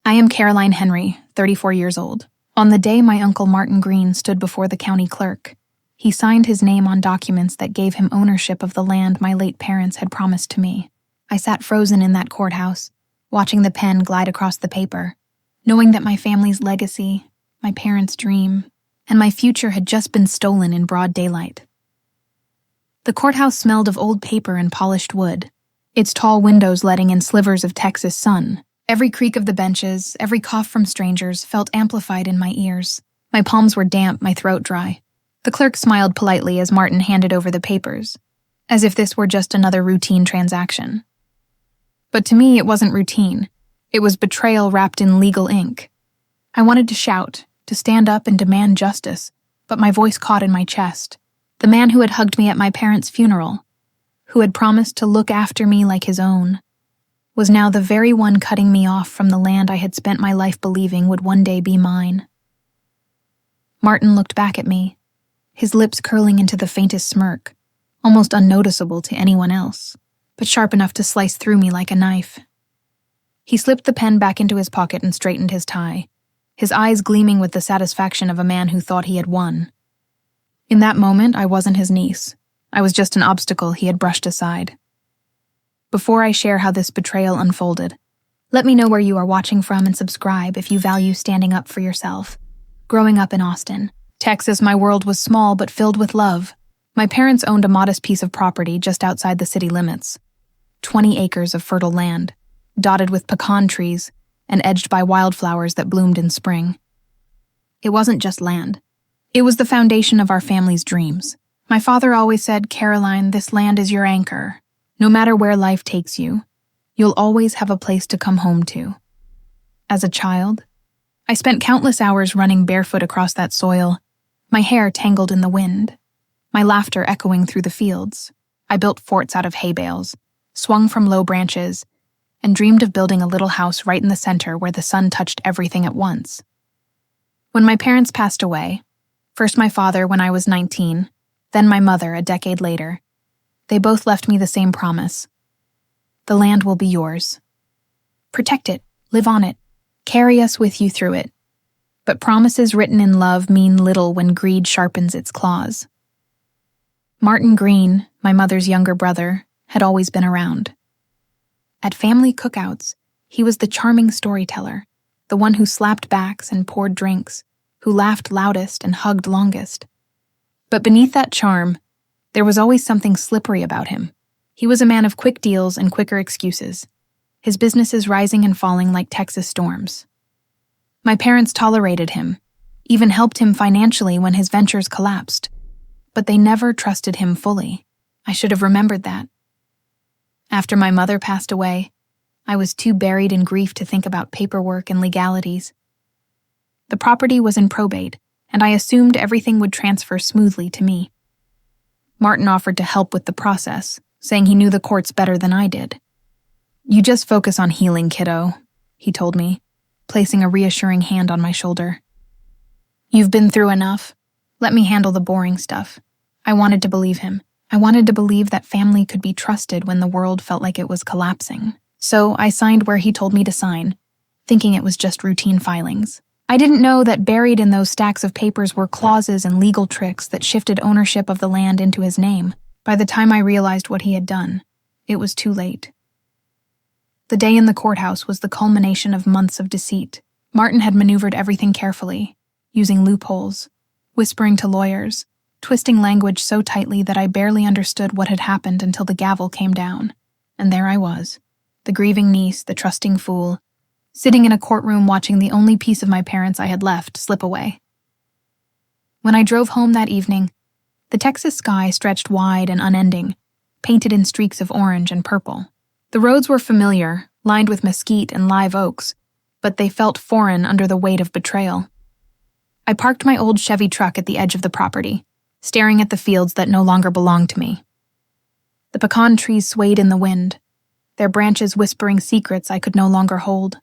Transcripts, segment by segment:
I am Caroline Henry, 34 years old. On the day my uncle Martin Greene stood before the county clerk, he signed his name on documents that gave him ownership of the land my late parents had promised to me. I sat frozen in that courthouse, watching the pen glide across the paper, knowing that my family's legacy, my parents' dream, and my future had just been stolen in broad daylight. The courthouse smelled of old paper and polished wood, its tall windows letting in slivers of Texas sun. Every creak of the benches, every cough from strangers felt amplified in my ears. My palms were damp, my throat dry. The clerk smiled politely as Martin handed over the papers, as if this were just another routine transaction. But to me, it wasn't routine. It was betrayal wrapped in legal ink. I wanted to shout, to stand up and demand justice, but my voice caught in my chest. The man who had hugged me at my parents' funeral, who had promised to look after me like his own, was now the very one cutting me off from the land I had spent my life believing would one day be mine. Martin looked back at me, his lips curling into the faintest smirk, almost unnoticeable to anyone else, but sharp enough to slice through me like a knife. He slipped the pen back into his pocket and straightened his tie, his eyes gleaming with the satisfaction of a man who thought he had won. In that moment, I wasn't his niece. I was just an obstacle he had brushed aside. Before I share how this betrayal unfolded, let me know where you are watching from and subscribe if you value standing up for yourself. Growing up in Austin, Texas, my world was small but filled with love. My parents owned a modest piece of property just outside the city limits, 20 acres of fertile land, dotted with pecan trees and edged by wildflowers that bloomed in spring. It wasn't just land. It was the foundation of our family's dreams. My father always said, "Caroline, this land is your anchor. No matter where life takes you, you'll always have a place to come home to." As a child, I spent countless hours running barefoot across that soil, my hair tangled in the wind, my laughter echoing through the fields. I built forts out of hay bales, swung from low branches, and dreamed of building a little house right in the center where the sun touched everything at once. When my parents passed away, first my father when I was 19, then my mother a decade later, they both left me the same promise. The land will be yours. Protect it, live on it, carry us with you through it. But promises written in love mean little when greed sharpens its claws. Martin Greene, my mother's younger brother, had always been around. At family cookouts, he was the charming storyteller, the one who slapped backs and poured drinks, who laughed loudest and hugged longest. But beneath that charm, there was always something slippery about him. He was a man of quick deals and quicker excuses, his businesses rising and falling like Texas storms. My parents tolerated him, even helped him financially when his ventures collapsed, but they never trusted him fully. I should have remembered that. After my mother passed away, I was too buried in grief to think about paperwork and legalities. The property was in probate, and I assumed everything would transfer smoothly to me. Martin offered to help with the process, saying he knew the courts better than I did. "You just focus on healing, kiddo," he told me, placing a reassuring hand on my shoulder. "You've been through enough. Let me handle the boring stuff." I wanted to believe him. I wanted to believe that family could be trusted when the world felt like it was collapsing. So I signed where he told me to sign, thinking it was just routine filings. I didn't know that buried in those stacks of papers were clauses and legal tricks that shifted ownership of the land into his name. By the time I realized what he had done, it was too late. The day in the courthouse was the culmination of months of deceit. Martin had maneuvered everything carefully, using loopholes, whispering to lawyers, twisting language so tightly that I barely understood what had happened until the gavel came down. And there I was, the grieving niece, the trusting fool, sitting in a courtroom watching the only piece of my parents I had left slip away. When I drove home that evening, the Texas sky stretched wide and unending, painted in streaks of orange and purple. The roads were familiar, lined with mesquite and live oaks, but they felt foreign under the weight of betrayal. I parked my old Chevy truck at the edge of the property, staring at the fields that no longer belonged to me. The pecan trees swayed in the wind, their branches whispering secrets I could no longer hold.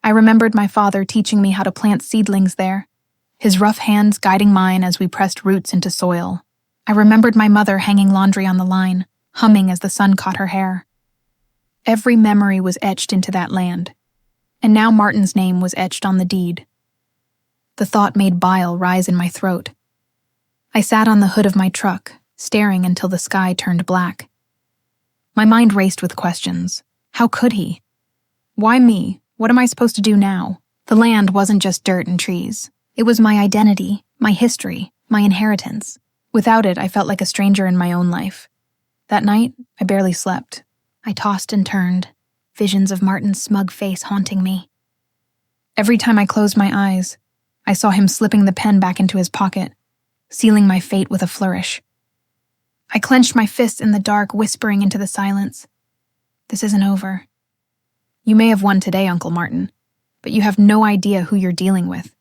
I remembered my father teaching me how to plant seedlings there, his rough hands guiding mine as we pressed roots into soil. I remembered my mother hanging laundry on the line, humming as the sun caught her hair. Every memory was etched into that land, And now Martin's name was etched on the deed. The thought made bile rise in my throat. I sat on the hood of my truck, staring until the sky turned black. My mind raced with questions. How could he? Why me? What am I supposed to do now? The land wasn't just dirt and trees. It was my identity, my history, my inheritance. Without it, I felt like a stranger in my own life. That night, I barely slept. I tossed and turned, visions of Martin's smug face haunting me. Every time I closed my eyes, I saw him slipping the pen back into his pocket, sealing my fate with a flourish. I clenched my fists in the dark, whispering into the silence. This isn't over. You may have won today, Uncle Martin, but you have no idea who you're dealing with.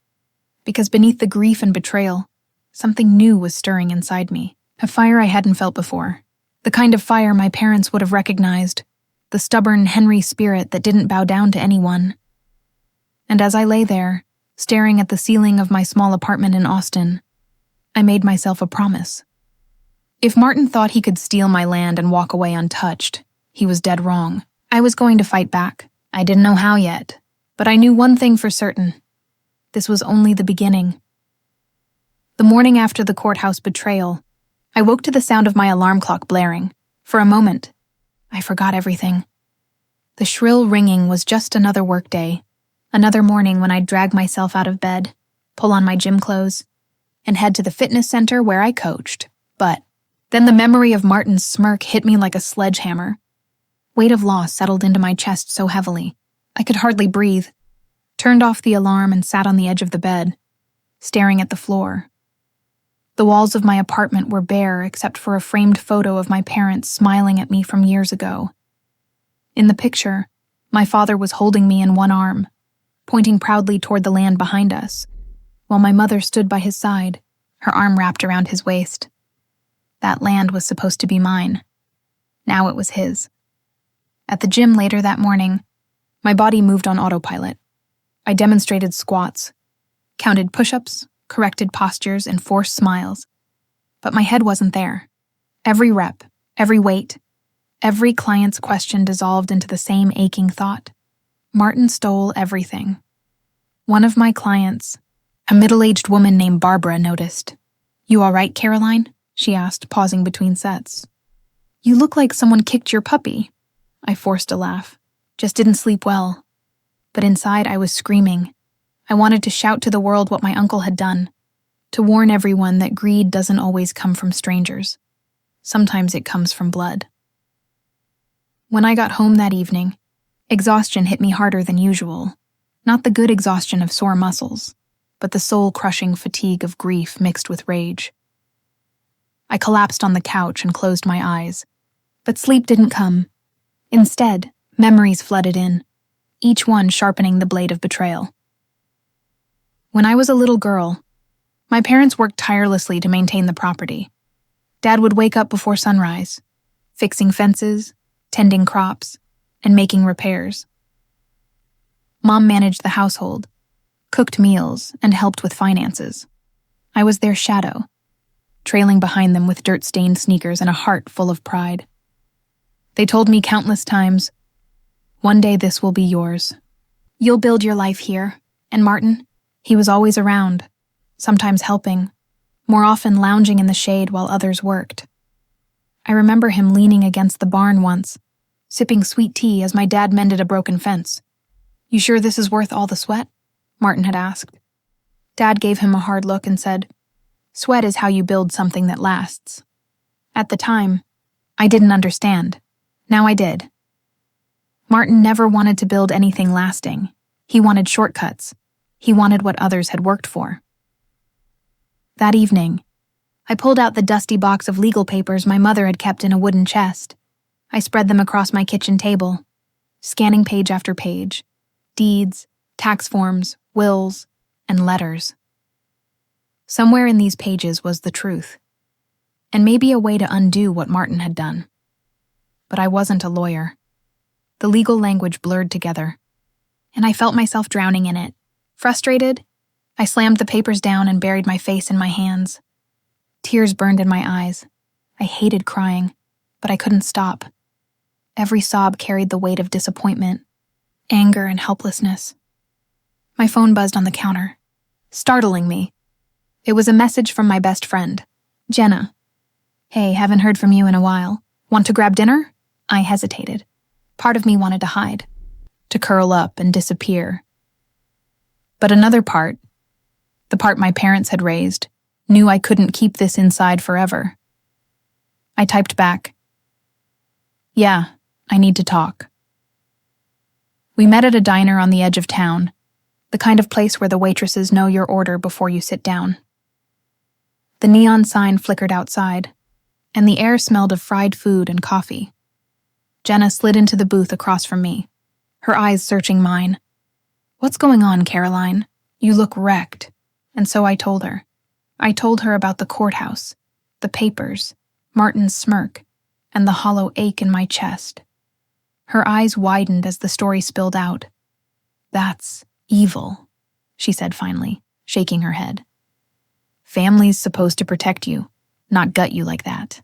Because beneath the grief and betrayal, something new was stirring inside me, a fire I hadn't felt before, the kind of fire my parents would have recognized, the stubborn Henry spirit that didn't bow down to anyone. And as I lay there, staring at the ceiling of my small apartment in Austin, I made myself a promise. If Martin thought he could steal my land and walk away untouched, he was dead wrong. I was going to fight back. I didn't know how yet, but I knew one thing for certain. This was only the beginning. The morning after the courthouse betrayal, I woke to the sound of my alarm clock blaring. For a moment, I forgot everything. The shrill ringing was just another workday, another morning when I'd drag myself out of bed, pull on my gym clothes, and head to the fitness center where I coached. But then the memory of Martin's smirk hit me like a sledgehammer. Weight of loss settled into my chest so heavily, I could hardly breathe. Turned off the alarm and sat on the edge of the bed, staring at the floor. The walls of my apartment were bare except for a framed photo of my parents smiling at me from years ago. In the picture, my father was holding me in one arm, pointing proudly toward the land behind us, while my mother stood by his side, her arm wrapped around his waist. That land was supposed to be mine. Now it was his. At the gym later that morning, my body moved on autopilot. I demonstrated squats, counted push-ups, corrected postures, and forced smiles. But my head wasn't there. Every rep, every weight, every client's question dissolved into the same aching thought. Martin stole everything. One of my clients, a middle-aged woman named Barbara, noticed. "You all right, Caroline?" she asked, pausing between sets. "You look like someone kicked your puppy." I forced a laugh. Just didn't sleep well. But inside I was screaming. I wanted to shout to the world what my uncle had done, to warn everyone that greed doesn't always come from strangers. Sometimes it comes from blood. When I got home that evening, exhaustion hit me harder than usual. Not the good exhaustion of sore muscles, but the soul-crushing fatigue of grief mixed with rage. I collapsed on the couch and closed my eyes, but sleep didn't come. Instead, memories flooded in, each one sharpening the blade of betrayal. When I was a little girl, my parents worked tirelessly to maintain the property. Dad would wake up before sunrise, fixing fences, tending crops, and making repairs. Mom managed the household, cooked meals, and helped with finances. I was their shadow, trailing behind them with dirt-stained sneakers and a heart full of pride. They told me countless times, "One day this will be yours. You'll build your life here." And Martin, he was always around, sometimes helping, more often lounging in the shade while others worked. I remember him leaning against the barn once, sipping sweet tea as my dad mended a broken fence. "You sure this is worth all the sweat?" Martin had asked. Dad gave him a hard look and said, "Sweat is how you build something that lasts." At the time, I didn't understand. Now I did. Martin never wanted to build anything lasting. He wanted shortcuts. He wanted what others had worked for. That evening, I pulled out the dusty box of legal papers my mother had kept in a wooden chest. I spread them across my kitchen table, scanning page after page. Deeds, tax forms, wills, and letters. Somewhere in these pages was the truth, and maybe a way to undo what Martin had done. But I wasn't a lawyer. The legal language blurred together, and I felt myself drowning in it. Frustrated, I slammed the papers down and buried my face in my hands. Tears burned in my eyes. I hated crying, but I couldn't stop. Every sob carried the weight of disappointment, anger and helplessness. My phone buzzed on the counter, startling me. It was a message from my best friend, Jenna. "Hey, haven't heard from you in a while. Want to grab dinner?" I hesitated. Part of me wanted to hide, to curl up and disappear. But another part, the part my parents had raised, knew I couldn't keep this inside forever. I typed back, "Yeah, I need to talk." We met at a diner on the edge of town, the kind of place where the waitresses know your order before you sit down. The neon sign flickered outside, and the air smelled of fried food and coffee. Jenna slid into the booth across from me, her eyes searching mine. "What's going on, Caroline? You look wrecked." And so I told her. I told her about the courthouse, the papers, Martin's smirk, and the hollow ache in my chest. Her eyes widened as the story spilled out. "That's evil," she said finally, shaking her head. "Family's supposed to protect you, not gut you like that."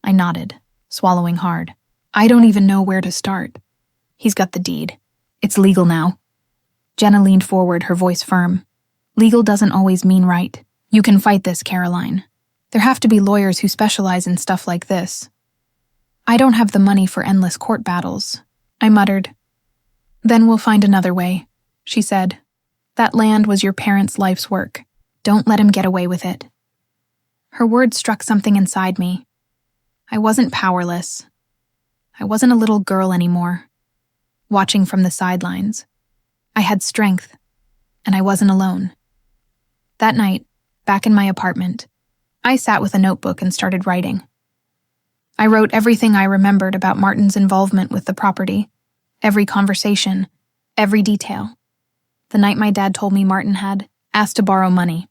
I nodded, swallowing hard. "I don't even know where to start." "He's got the deed. It's legal now." Jenna leaned forward, her voice firm. "Legal doesn't always mean right. You can fight this, Caroline. There have to be lawyers who specialize in stuff like this." "I don't have the money for endless court battles," I muttered. "Then we'll find another way," she said. "That land was your parents' life's work. Don't let him get away with it." Her words struck something inside me. I wasn't powerless. I wasn't a little girl anymore, watching from the sidelines. I had strength, and I wasn't alone. That night, back in my apartment, I sat with a notebook and started writing. I wrote everything I remembered about Martin's involvement with the property, every conversation, every detail. The night my dad told me Martin had asked to borrow money.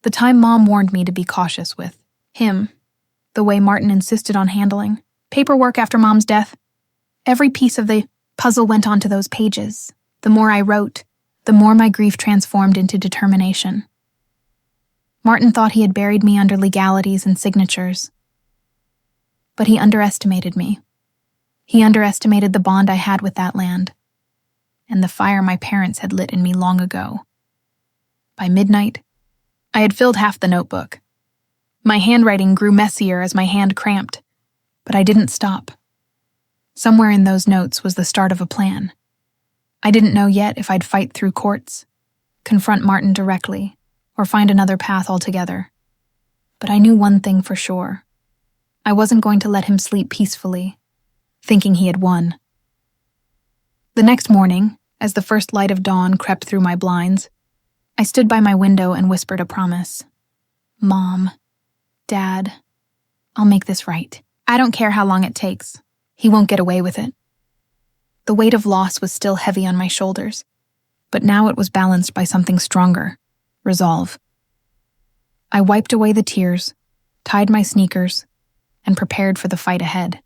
The time Mom warned me to be cautious with him, the way Martin insisted on handling paperwork after Mom's death. Every piece of the puzzle went onto those pages. The more I wrote, the more my grief transformed into determination. Martin thought he had buried me under legalities and signatures. But he underestimated me. He underestimated the bond I had with that land, and the fire my parents had lit in me long ago. By midnight, I had filled half the notebook. My handwriting grew messier as my hand cramped, but I didn't stop. Somewhere in those notes was the start of a plan. I didn't know yet if I'd fight through courts, confront Martin directly, or find another path altogether. But I knew one thing for sure. I wasn't going to let him sleep peacefully, thinking he had won. The next morning, as the first light of dawn crept through my blinds, I stood by my window and whispered a promise. "Mom, Dad, I'll make this right. I don't care how long it takes. He won't get away with it." The weight of loss was still heavy on my shoulders, but now it was balanced by something stronger, resolve. I wiped away the tears, tied my sneakers, and prepared for the fight ahead.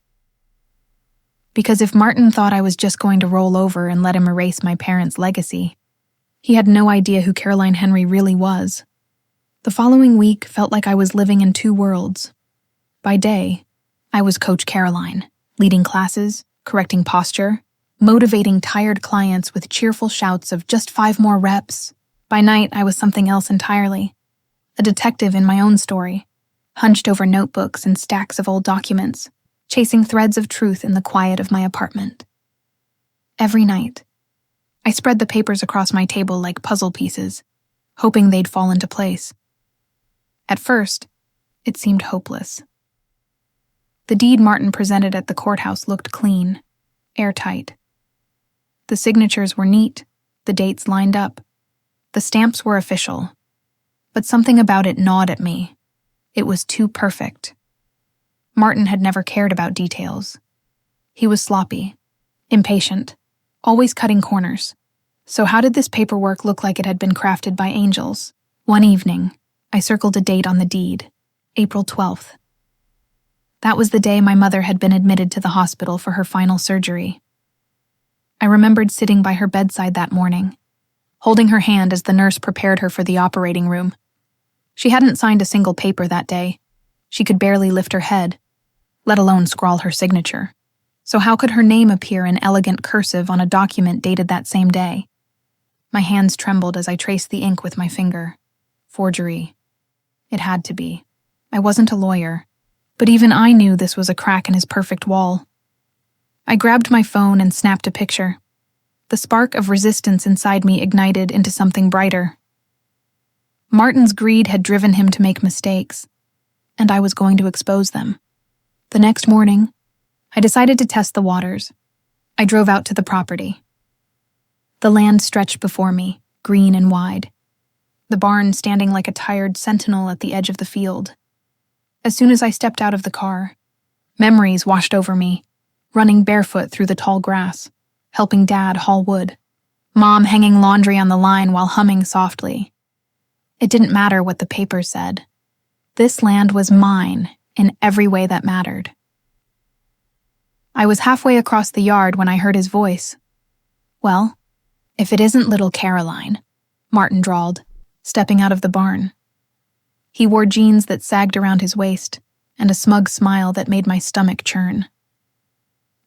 Because if Martin thought I was just going to roll over and let him erase my parents' legacy, he had no idea who Caroline Henry really was. The following week felt like I was living in two worlds. By day, I was Coach Caroline, leading classes, correcting posture, motivating tired clients with cheerful shouts of "just 5 more reps." By night, I was something else entirely, a detective in my own story, hunched over notebooks and stacks of old documents, chasing threads of truth in the quiet of my apartment. Every night, I spread the papers across my table like puzzle pieces, hoping they'd fall into place. At first, it seemed hopeless. The deed Martin presented at the courthouse looked clean, airtight. The signatures were neat, the dates lined up, the stamps were official. But something about it gnawed at me. It was too perfect. Martin had never cared about details. He was sloppy, impatient, always cutting corners. So how did this paperwork look like it had been crafted by angels? One evening, I circled a date on the deed, April 12th. That was the day my mother had been admitted to the hospital for her final surgery. I remembered sitting by her bedside that morning, holding her hand as the nurse prepared her for the operating room. She hadn't signed a single paper that day. She could barely lift her head, let alone scrawl her signature. So how could her name appear in elegant cursive on a document dated that same day? My hands trembled as I traced the ink with my finger. Forgery. It had to be. I wasn't a lawyer, but even I knew this was a crack in his perfect wall. I grabbed my phone and snapped a picture. The spark of resistance inside me ignited into something brighter. Martin's greed had driven him to make mistakes, and I was going to expose them. The next morning, I decided to test the waters. I drove out to the property. The land stretched before me, green and wide, the barn standing like a tired sentinel at the edge of the field. As soon as I stepped out of the car, memories washed over me, running barefoot through the tall grass, helping Dad haul wood, Mom hanging laundry on the line while humming softly. It didn't matter what the papers said. This land was mine in every way that mattered. I was halfway across the yard when I heard his voice. "Well, if it isn't little Caroline," Martin drawled, stepping out of the barn. He wore jeans that sagged around his waist and a smug smile that made my stomach churn.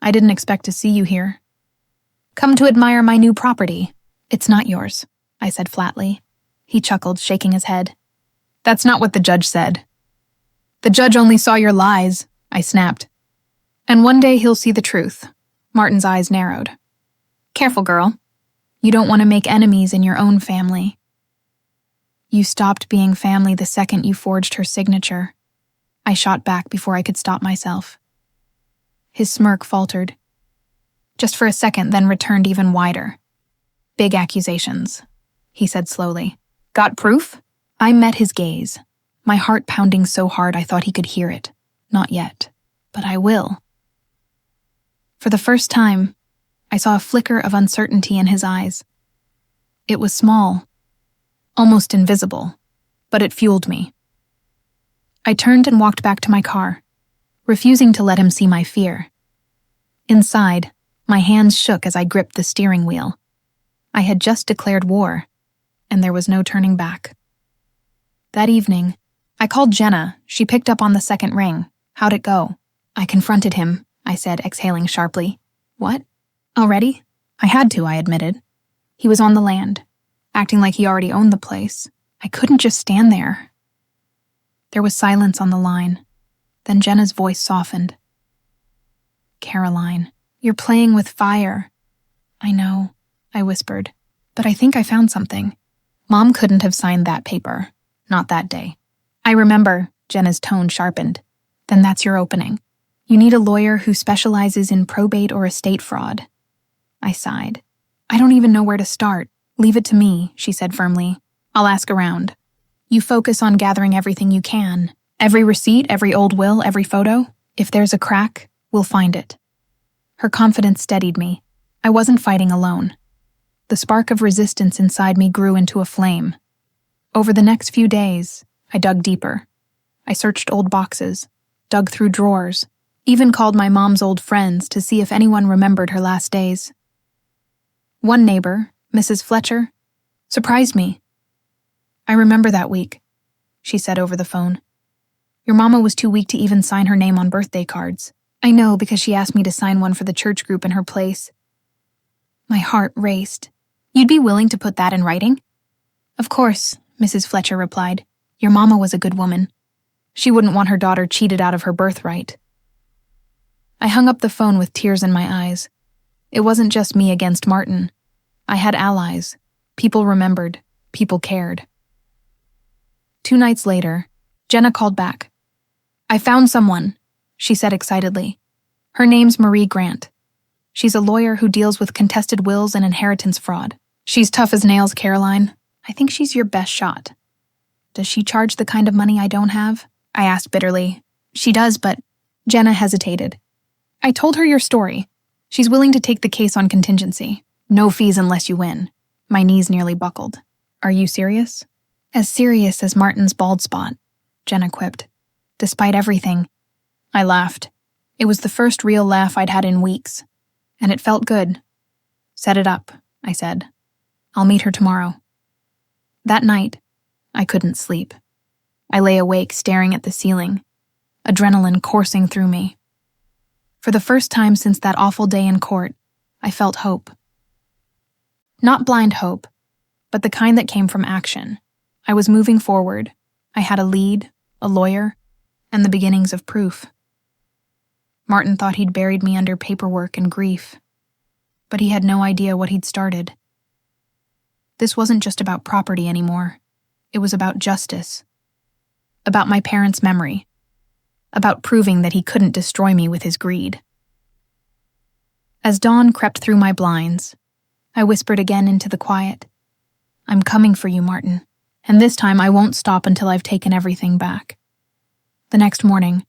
"I didn't expect to see you here." "Come to admire my new property. It's not yours," I said flatly. He chuckled, shaking his head. "That's not what the judge said." "The judge only saw your lies," I snapped. "And one day he'll see the truth." Martin's eyes narrowed. "Careful, girl. You don't want to make enemies in your own family." "You stopped being family the second you forged her signature." I shot back before I could stop myself. His smirk faltered. Just for a second, then returned even wider. "Big accusations," he said slowly. "Got proof?" I met his gaze, my heart pounding so hard I thought he could hear it. Not yet, but I will. For the first time, I saw a flicker of uncertainty in his eyes. It was small, almost invisible, but it fueled me. I turned and walked back to my car, refusing to let him see my fear. Inside, my hands shook as I gripped the steering wheel. I had just declared war, and there was no turning back. That evening, I called Jenna. She picked up on the second ring. "How'd it go?" "I confronted him," I said, exhaling sharply. "What? Already?" "I had to," I admitted. He was on the land, acting like he already owned the place. I couldn't just stand there. There was silence on the line. Then Jenna's voice softened. "Caroline, you're playing with fire." "I know," I whispered, "but I think I found something." "Mom couldn't have signed that paper. Not that day." "I remember," Jenna's tone sharpened. "Then that's your opening. You need a lawyer who specializes in probate or estate fraud." I sighed. "I don't even know where to start." "Leave it to me," she said firmly. "I'll ask around. You focus on gathering everything you can. Every receipt, every old will, every photo. If there's a crack, we'll find it." Her confidence steadied me. I wasn't fighting alone. The spark of resistance inside me grew into a flame. Over the next few days, I dug deeper. I searched old boxes, dug through drawers, even called my mom's old friends to see if anyone remembered her last days. One neighbor, Mrs. Fletcher, surprised me. "I remember that week," she said over the phone. "Your mama was too weak to even sign her name on birthday cards." "I know, because she asked me to sign one for the church group in her place." My heart raced. "You'd be willing to put that in writing?" "Of course," Mrs. Fletcher replied. "Your mama was a good woman. She wouldn't want her daughter cheated out of her birthright." I hung up the phone with tears in my eyes. It wasn't just me against Martin. I had allies. People remembered. People cared. 2 nights later, Jenna called back. "I found someone," she said excitedly. "Her name's Marie Grant. She's a lawyer who deals with contested wills and inheritance fraud. She's tough as nails, Caroline. I think she's your best shot." "Does she charge the kind of money I don't have?" I asked bitterly. "She does, but..." Jenna hesitated. "I told her your story. She's willing to take the case on contingency. No fees unless you win." My knees nearly buckled. "Are you serious?" "As serious as Martin's bald spot," Jenna quipped. "Despite everything." I laughed. It was the first real laugh I'd had in weeks, and it felt good. "Set it up," I said. "I'll meet her tomorrow." That night, I couldn't sleep. I lay awake staring at the ceiling, adrenaline coursing through me. For the first time since that awful day in court, I felt hope. Not blind hope, but the kind that came from action. I was moving forward. I had a lead, a lawyer, and the beginnings of proof. Martin thought he'd buried me under paperwork and grief, but he had no idea what he'd started. This wasn't just about property anymore. It was about justice. About my parents' memory. About proving that he couldn't destroy me with his greed. As dawn crept through my blinds, I whispered again into the quiet, "I'm coming for you, Martin, and this time I won't stop until I've taken everything back." The next morning,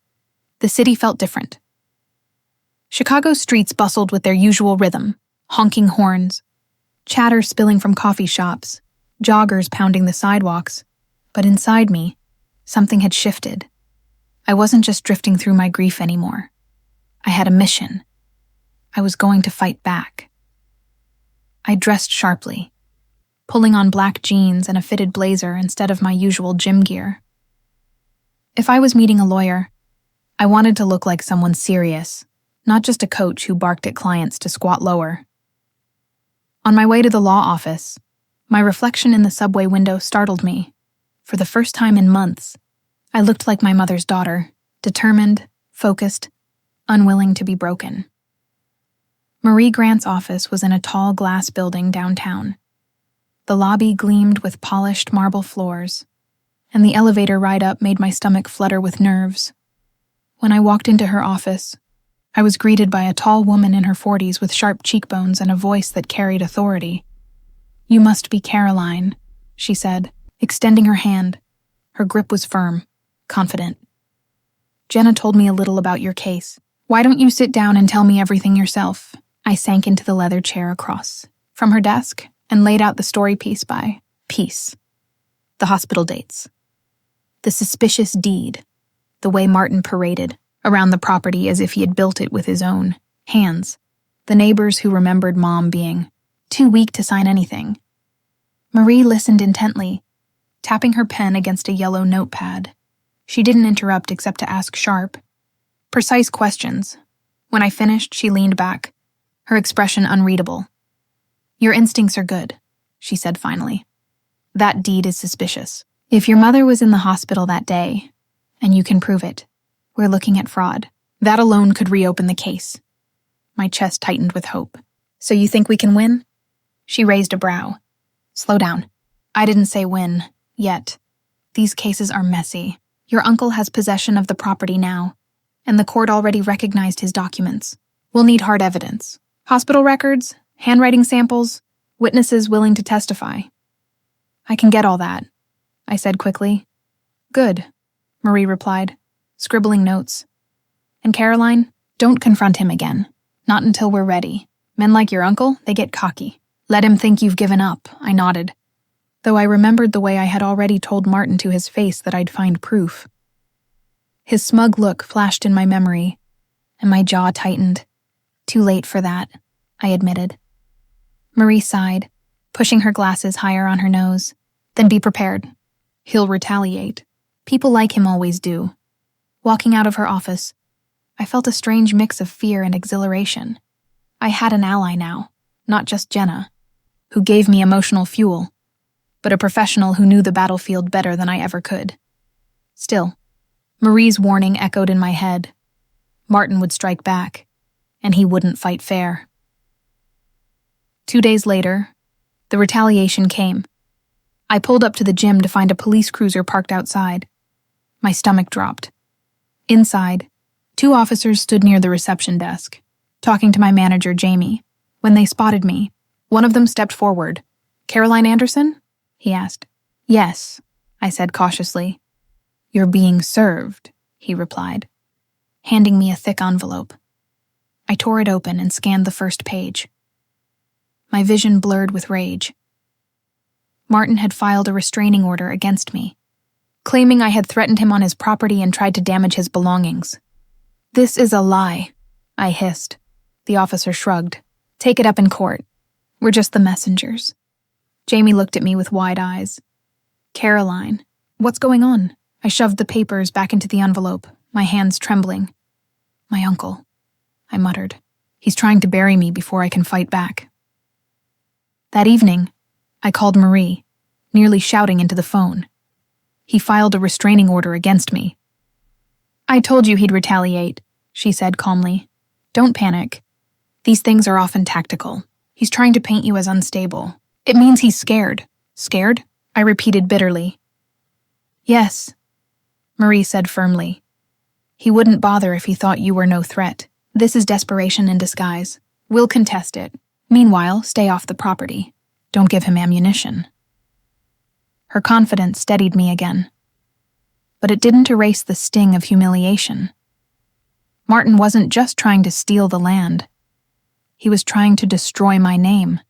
the city felt different. Chicago's streets bustled with their usual rhythm, honking horns, chatter spilling from coffee shops, joggers pounding the sidewalks. But inside me, something had shifted. I wasn't just drifting through my grief anymore. I had a mission. I was going to fight back. I dressed sharply, pulling on black jeans and a fitted blazer instead of my usual gym gear. If I was meeting a lawyer, I wanted to look like someone serious, not just a coach who barked at clients to squat lower. On my way to the law office, my reflection in the subway window startled me. For the first time in months, I looked like my mother's daughter, determined, focused, unwilling to be broken. Marie Grant's office was in a tall glass building downtown. The lobby gleamed with polished marble floors, and the elevator ride up made my stomach flutter with nerves. When I walked into her office, I was greeted by a tall woman in her 40s with sharp cheekbones and a voice that carried authority. "You must be Caroline," she said, extending her hand. Her grip was firm, confident. "Jenna told me a little about your case. Why don't you sit down and tell me everything yourself?" I sank into the leather chair across from her desk and laid out the story piece by piece. The hospital dates. The suspicious deed. The way Martin paraded around the property as if he had built it with his own hands. The neighbors who remembered Mom being too weak to sign anything. Marie listened intently, tapping her pen against a yellow notepad. She didn't interrupt except to ask sharp, precise questions. When I finished, she leaned back, her expression unreadable. "Your instincts are good," she said finally. "That deed is suspicious. If your mother was in the hospital that day, and you can prove it, we're looking at fraud. That alone could reopen the case." My chest tightened with hope. "So you think we can win?" She raised a brow. "Slow down. I didn't say win, yet. These cases are messy. Your uncle has possession of the property now, and the court already recognized his documents. We'll need hard evidence. Hospital records, handwriting samples, witnesses willing to testify." "I can get all that," I said quickly. "Good," Marie replied, scribbling notes. "And Caroline, don't confront him again. Not until we're ready. Men like your uncle, they get cocky. Let him think you've given up," I nodded, though I remembered the way I had already told Martin to his face that I'd find proof. His smug look flashed in my memory, and my jaw tightened. "Too late for that," I admitted. Marie sighed, pushing her glasses higher on her nose. "Then be prepared. He'll retaliate. People like him always do." Walking out of her office, I felt a strange mix of fear and exhilaration. I had an ally now, not just Jenna, who gave me emotional fuel, but a professional who knew the battlefield better than I ever could. Still, Marie's warning echoed in my head. Martin would strike back, and he wouldn't fight fair. 2 days later, the retaliation came. I pulled up to the gym to find a police cruiser parked outside. My stomach dropped. Inside, 2 officers stood near the reception desk, talking to my manager, Jamie. When they spotted me, one of them stepped forward. "Caroline Anderson?" he asked. "Yes," I said cautiously. "You're being served," he replied, handing me a thick envelope. I tore it open and scanned the first page. My vision blurred with rage. Martin had filed a restraining order against me, claiming I had threatened him on his property and tried to damage his belongings. "This is a lie," I hissed. The officer shrugged. "Take it up in court. We're just the messengers." Jamie looked at me with wide eyes. "Caroline, what's going on?" I shoved the papers back into the envelope, my hands trembling. "My uncle. I muttered. He's trying to bury me before I can fight back. That evening, I called Marie, nearly shouting into the phone. He filed a restraining order against me. I told you he'd retaliate, she said calmly. Don't panic. These things are often tactical. He's trying to paint you as unstable. It means he's scared. Scared? I repeated bitterly. Yes, Marie said firmly. He wouldn't bother if he thought you were no threat. This is desperation in disguise. We'll contest it. Meanwhile, stay off the property. Don't give him ammunition. Her confidence steadied me again. But it didn't erase the sting of humiliation. Martin wasn't just trying to steal the land. He was trying to destroy my name,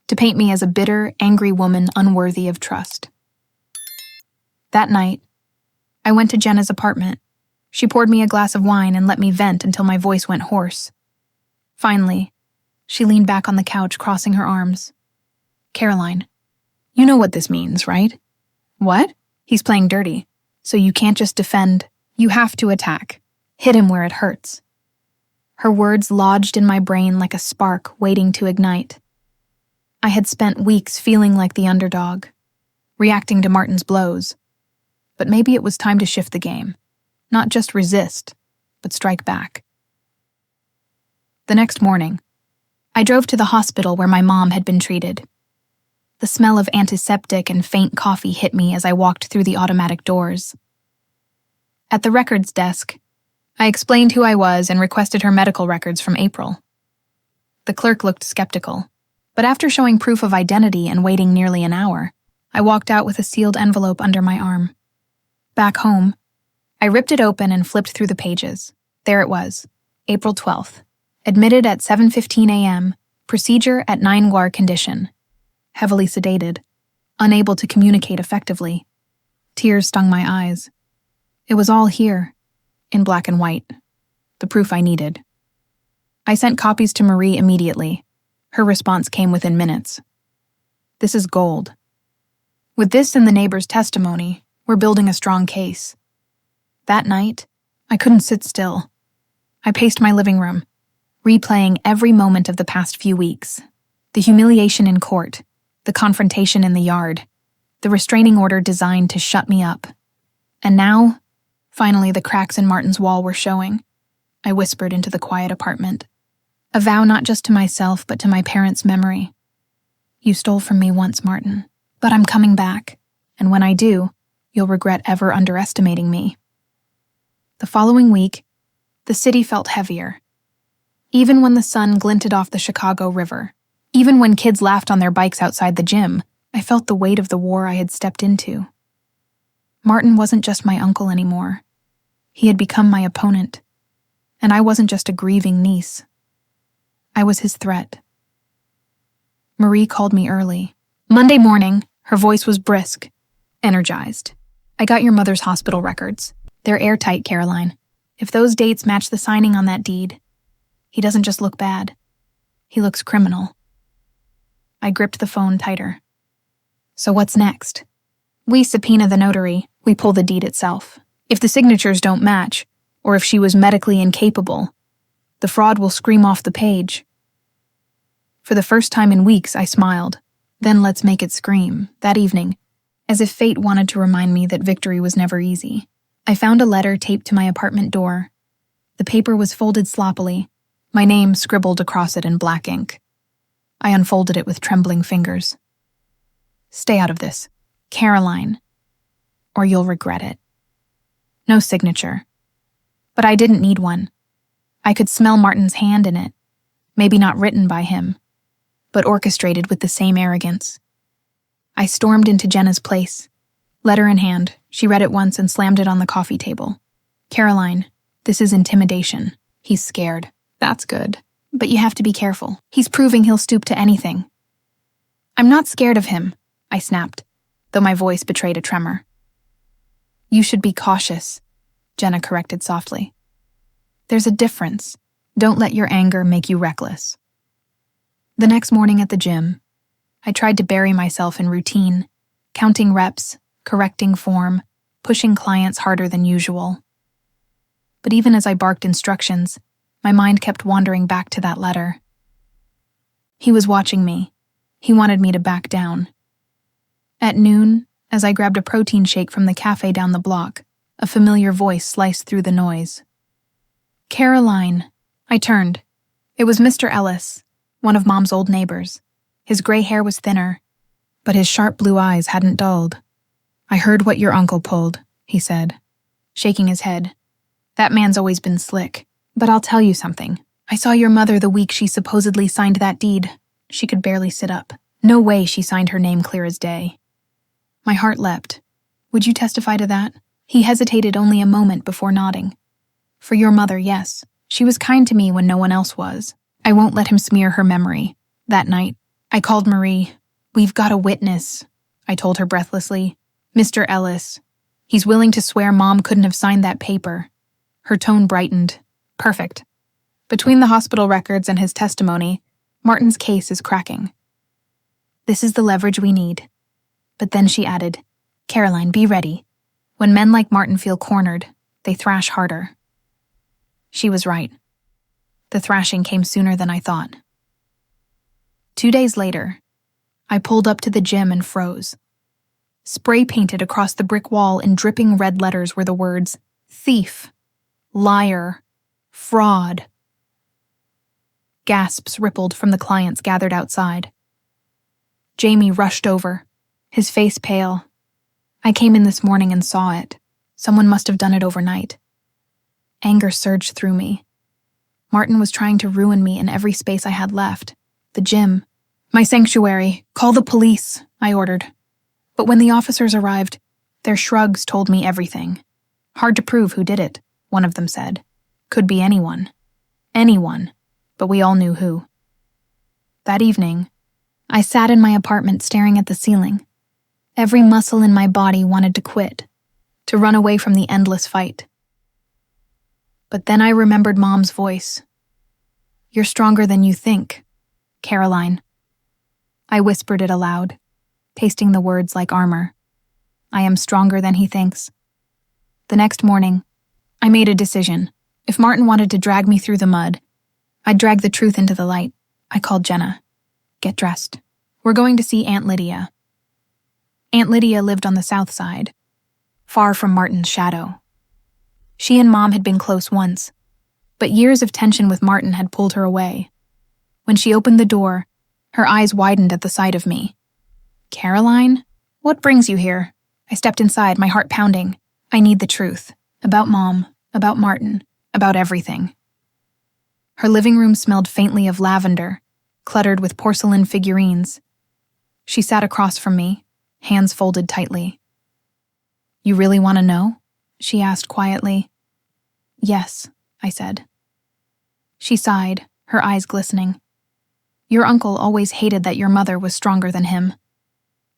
to paint me as a bitter, angry woman unworthy of trust. That night, I went to Jenna's apartment. She poured me a glass of wine and let me vent until my voice went hoarse. Finally, she leaned back on the couch, crossing her arms. Caroline, you know what this means, right? What? He's playing dirty. So you can't just defend. You have to attack. Hit him where it hurts. Her words lodged in my brain like a spark waiting to ignite. I had spent weeks feeling like the underdog, reacting to Martin's blows. But maybe it was time to shift the game. Not just resist, but strike back. The next morning, I drove to the hospital where my mom had been treated. The smell of antiseptic and faint coffee hit me as I walked through the automatic doors. At the records desk, I explained who I was and requested her medical records from April. The clerk looked skeptical, but after showing proof of identity and waiting nearly an hour, I walked out with a sealed envelope under my arm. Back home, I ripped it open and flipped through the pages. There it was, April 12th. Admitted at 7:15 a.m., procedure at 9-war condition. Heavily sedated, unable to communicate effectively. Tears stung my eyes. It was all here, in black and white, the proof I needed. I sent copies to Marie immediately. Her response came within minutes. This is gold. With this and the neighbor's testimony, we're building a strong case. That night, I couldn't sit still. I paced my living room, replaying every moment of the past few weeks. The humiliation in court, the confrontation in the yard, the restraining order designed to shut me up. And now, finally the cracks in Martin's wall were showing. I whispered into the quiet apartment. A vow not just to myself, but to my parents' memory. You stole from me once, Martin, but I'm coming back, and when I do, you'll regret ever underestimating me. The following week, the city felt heavier. Even when the sun glinted off the Chicago River, even when kids laughed on their bikes outside the gym, I felt the weight of the war I had stepped into. Martin wasn't just my uncle anymore. He had become my opponent, and I wasn't just a grieving niece. I was his threat. Marie called me early. Monday morning, her voice was brisk, energized. I got your mother's hospital records. They're airtight, Caroline. If those dates match the signing on that deed, he doesn't just look bad. He looks criminal. I gripped the phone tighter. So what's next? We subpoena the notary. We pull the deed itself. If the signatures don't match, or if she was medically incapable, the fraud will scream off the page. For the first time in weeks, I smiled. Then let's make it scream. That evening, as if fate wanted to remind me that victory was never easy, I found a letter taped to my apartment door. The paper was folded sloppily, my name scribbled across it in black ink. I unfolded it with trembling fingers. Stay out of this, Caroline, or you'll regret it. No signature. But I didn't need one. I could smell Martin's hand in it, maybe not written by him, but orchestrated with the same arrogance. I stormed into Jenna's place. Letter in hand, she read it once and slammed it on the coffee table. Caroline, this is intimidation. He's scared. That's good. But you have to be careful. He's proving he'll stoop to anything. I'm not scared of him, I snapped, though my voice betrayed a tremor. You should be cautious, Jenna corrected softly. There's a difference. Don't let your anger make you reckless. The next morning at the gym, I tried to bury myself in routine, counting reps, correcting form, pushing clients harder than usual. But even as I barked instructions, My mind kept wandering back to that letter. He was watching me. He wanted me to back down. At noon, as I grabbed a protein shake from the cafe down the block, a familiar voice sliced through the noise. "Caroline." I turned. It was Mr. Ellis, one of Mom's old neighbors. His gray hair was thinner, but his sharp blue eyes hadn't dulled. "I heard what your uncle pulled," he said, shaking his head. "That man's always been slick. But I'll tell you something. I saw your mother the week she supposedly signed that deed." She could barely sit up. No way she signed her name clear as day. My heart leapt. "Would you testify to that?" He hesitated only a moment before nodding. "For your mother, yes. She was kind to me when no one else was. I won't let him smear her memory." That night, I called Marie. "We've got a witness," I told her breathlessly. "Mr. Ellis. He's willing to swear Mom couldn't have signed that paper." Her tone brightened. "Perfect. Between the hospital records and his testimony, Martin's case is cracking. This is the leverage we need." But then she added, "Caroline, be ready. When men like Martin feel cornered, they thrash harder." She was right. The thrashing came sooner than I thought. 2 days later, I pulled up to the gym and froze. Spray painted across the brick wall in dripping red letters were the words, "Thief, liar, fraud." Gasps rippled from the clients gathered outside. Jamie rushed over, his face pale. "I came in this morning and saw it. Someone must have done it overnight." Anger surged through me. Martin was trying to ruin me in every space I had left. The gym. "My sanctuary. Call the police," I ordered. But when the officers arrived, their shrugs told me everything. "Hard to prove who did it," one of them said. "Could be anyone. Anyone." But we all knew who. That evening, I sat in my apartment staring at the ceiling. Every muscle in my body wanted to quit, to run away from the endless fight. But then I remembered Mom's voice. "You're stronger than you think, Caroline." I whispered it aloud, pasting the words like armor. I am stronger than he thinks. The next morning, I made a decision. If Martin wanted to drag me through the mud, I'd drag the truth into the light. I called Jenna. "Get dressed. We're going to see Aunt Lydia." Aunt Lydia lived on the south side, far from Martin's shadow. She and Mom had been close once, but years of tension with Martin had pulled her away. When she opened the door, her eyes widened at the sight of me. "Caroline? What brings you here?" I stepped inside, my heart pounding. "I need the truth. About Mom, about Martin, about everything." Her living room smelled faintly of lavender, cluttered with porcelain figurines. She sat across from me, hands folded tightly. "You really want to know?" she asked quietly. "Yes," I said. She sighed, her eyes glistening. "Your uncle always hated that your mother was stronger than him.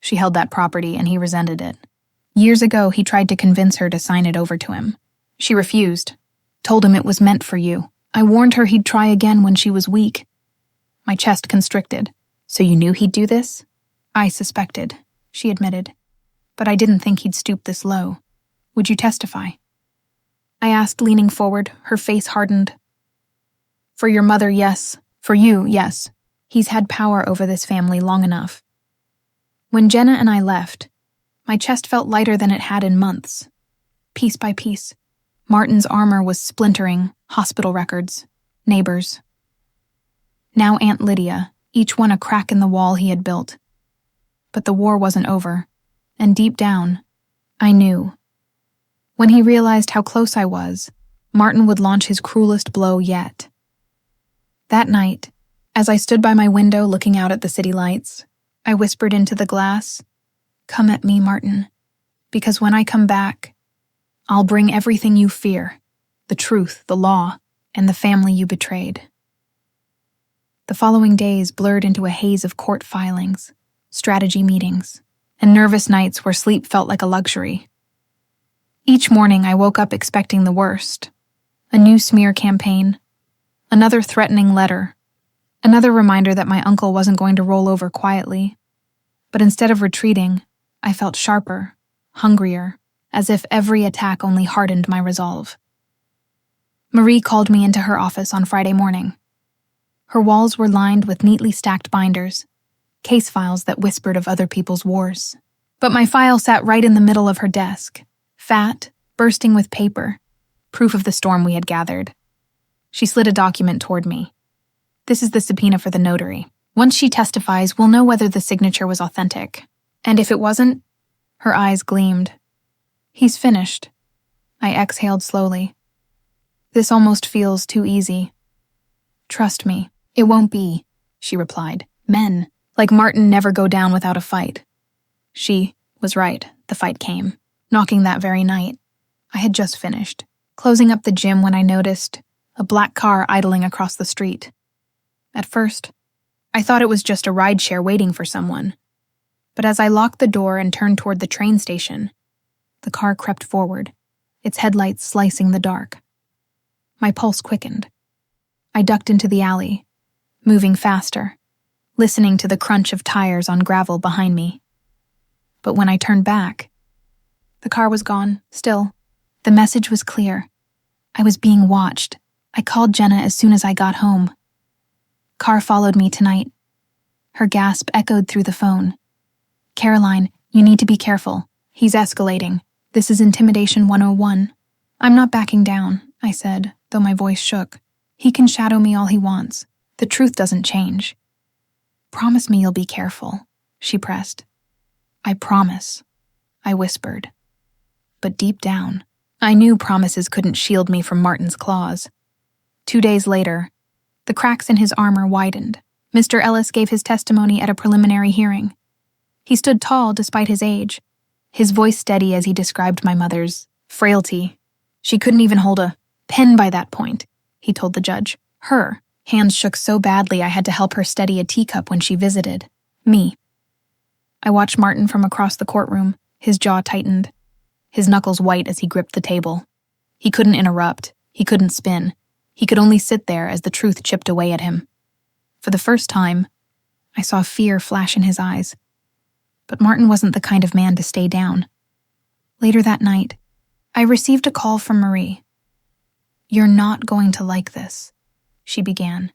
She held that property and he resented it. Years ago, he tried to convince her to sign it over to him. She refused, told him it was meant for you. I warned her he'd try again when she was weak." My chest constricted. "So you knew he'd do this?" "I suspected," she admitted. "But I didn't think he'd stoop this low. Would you testify?" I asked, leaning forward, her face hardened. "For your mother, yes. For you, yes. He's had power over this family long enough." When Jenna and I left, my chest felt lighter than it had in months. Piece by piece, Martin's armor was splintering, hospital records, neighbors. Now Aunt Lydia, each one a crack in the wall he had built. But the war wasn't over, and deep down, I knew. When he realized how close I was, Martin would launch his cruelest blow yet. That night, as I stood by my window looking out at the city lights, I whispered into the glass, "Come at me, Martin, because when I come back, I'll bring everything you fear, the truth, the law, and the family you betrayed." The following days blurred into a haze of court filings, strategy meetings, and nervous nights where sleep felt like a luxury. Each morning I woke up expecting the worst. A new smear campaign, another threatening letter, another reminder that my uncle wasn't going to roll over quietly. But instead of retreating, I felt sharper, hungrier, as if every attack only hardened my resolve. Marie called me into her office on Friday morning. Her walls were lined with neatly stacked binders, case files that whispered of other people's wars. But my file sat right in the middle of her desk, fat, bursting with paper, proof of the storm we had gathered. She slid a document toward me. This is the subpoena for the notary. Once she testifies, we'll know whether the signature was authentic. And if it wasn't, her eyes gleamed. He's finished. I exhaled slowly. This almost feels too easy. Trust me, it won't be, she replied. Men, like Martin, never go down without a fight. She was right. The fight came, knocking that very night. I had just finished, closing up the gym when I noticed a black car idling across the street. At first, I thought it was just a rideshare waiting for someone. But as I locked the door and turned toward the train station, the car crept forward, its headlights slicing the dark. My pulse quickened. I ducked into the alley, moving faster, listening to the crunch of tires on gravel behind me. But when I turned back, the car was gone, still. The message was clear. I was being watched. I called Jenna as soon as I got home. Car followed me tonight. Her gasp echoed through the phone. Caroline, you need to be careful. He's escalating. This is Intimidation 101. I'm not backing down, I said, though my voice shook. He can shadow me all he wants. The truth doesn't change. Promise me you'll be careful, she pressed. I promise, I whispered. But deep down, I knew promises couldn't shield me from Martin's claws. 2 days later, the cracks in his armor widened. Mr. Ellis gave his testimony at a preliminary hearing. He stood tall despite his age, his voice steady as he described my mother's frailty. She couldn't even hold a pen by that point, he told the judge. Her hands shook so badly I had to help her steady a teacup when she visited me. I watched Martin from across the courtroom, his jaw tightened, his knuckles white as he gripped the table. He couldn't interrupt, he couldn't spin. He could only sit there as the truth chipped away at him. For the first time, I saw fear flash in his eyes. But Martin wasn't the kind of man to stay down. Later that night, I received a call from Marie. You're not going to like this, she began.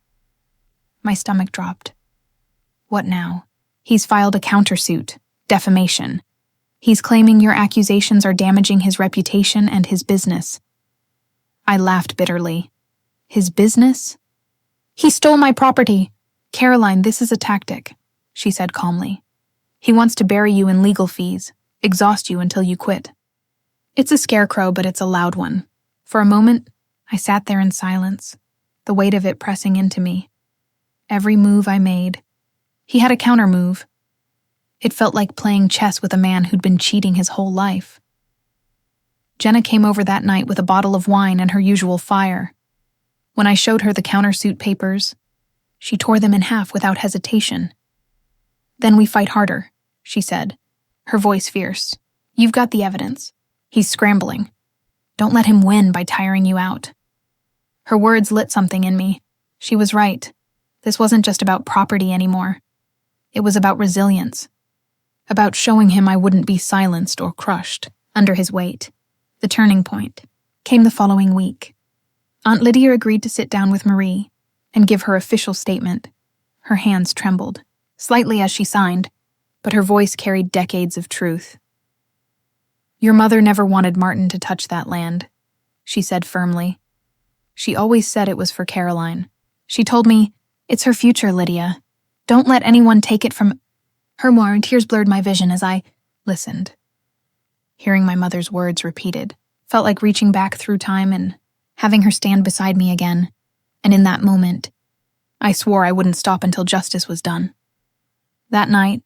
My stomach dropped. What now? He's filed a countersuit, defamation. He's claiming your accusations are damaging his reputation and his business. I laughed bitterly. His business? He stole my property. Caroline, this is a tactic, she said calmly. He wants to bury you in legal fees, exhaust you until you quit. It's a scarecrow, but it's a loud one. For a moment, I sat there in silence, the weight of it pressing into me. Every move I made. He had a counter-move. It felt like playing chess with a man who'd been cheating his whole life. Jenna came over that night with a bottle of wine and her usual fire. When I showed her the countersuit papers, she tore them in half without hesitation. Then we fight harder, she said, her voice fierce. You've got the evidence. He's scrambling. Don't let him win by tiring you out. Her words lit something in me. She was right. This wasn't just about property anymore. It was about resilience. About showing him I wouldn't be silenced or crushed under his weight. The turning point came the following week. Aunt Lydia agreed to sit down with Marie and give her official statement. Her hands trembled, slightly as she signed, but her voice carried decades of truth. Your mother never wanted Martin to touch that land, she said firmly. She always said it was for Caroline. She told me, it's her future, Lydia. Don't let anyone take it from her. More tears blurred my vision as I listened. Hearing my mother's words repeated felt like reaching back through time and having her stand beside me again. And in that moment, I swore I wouldn't stop until justice was done. That night,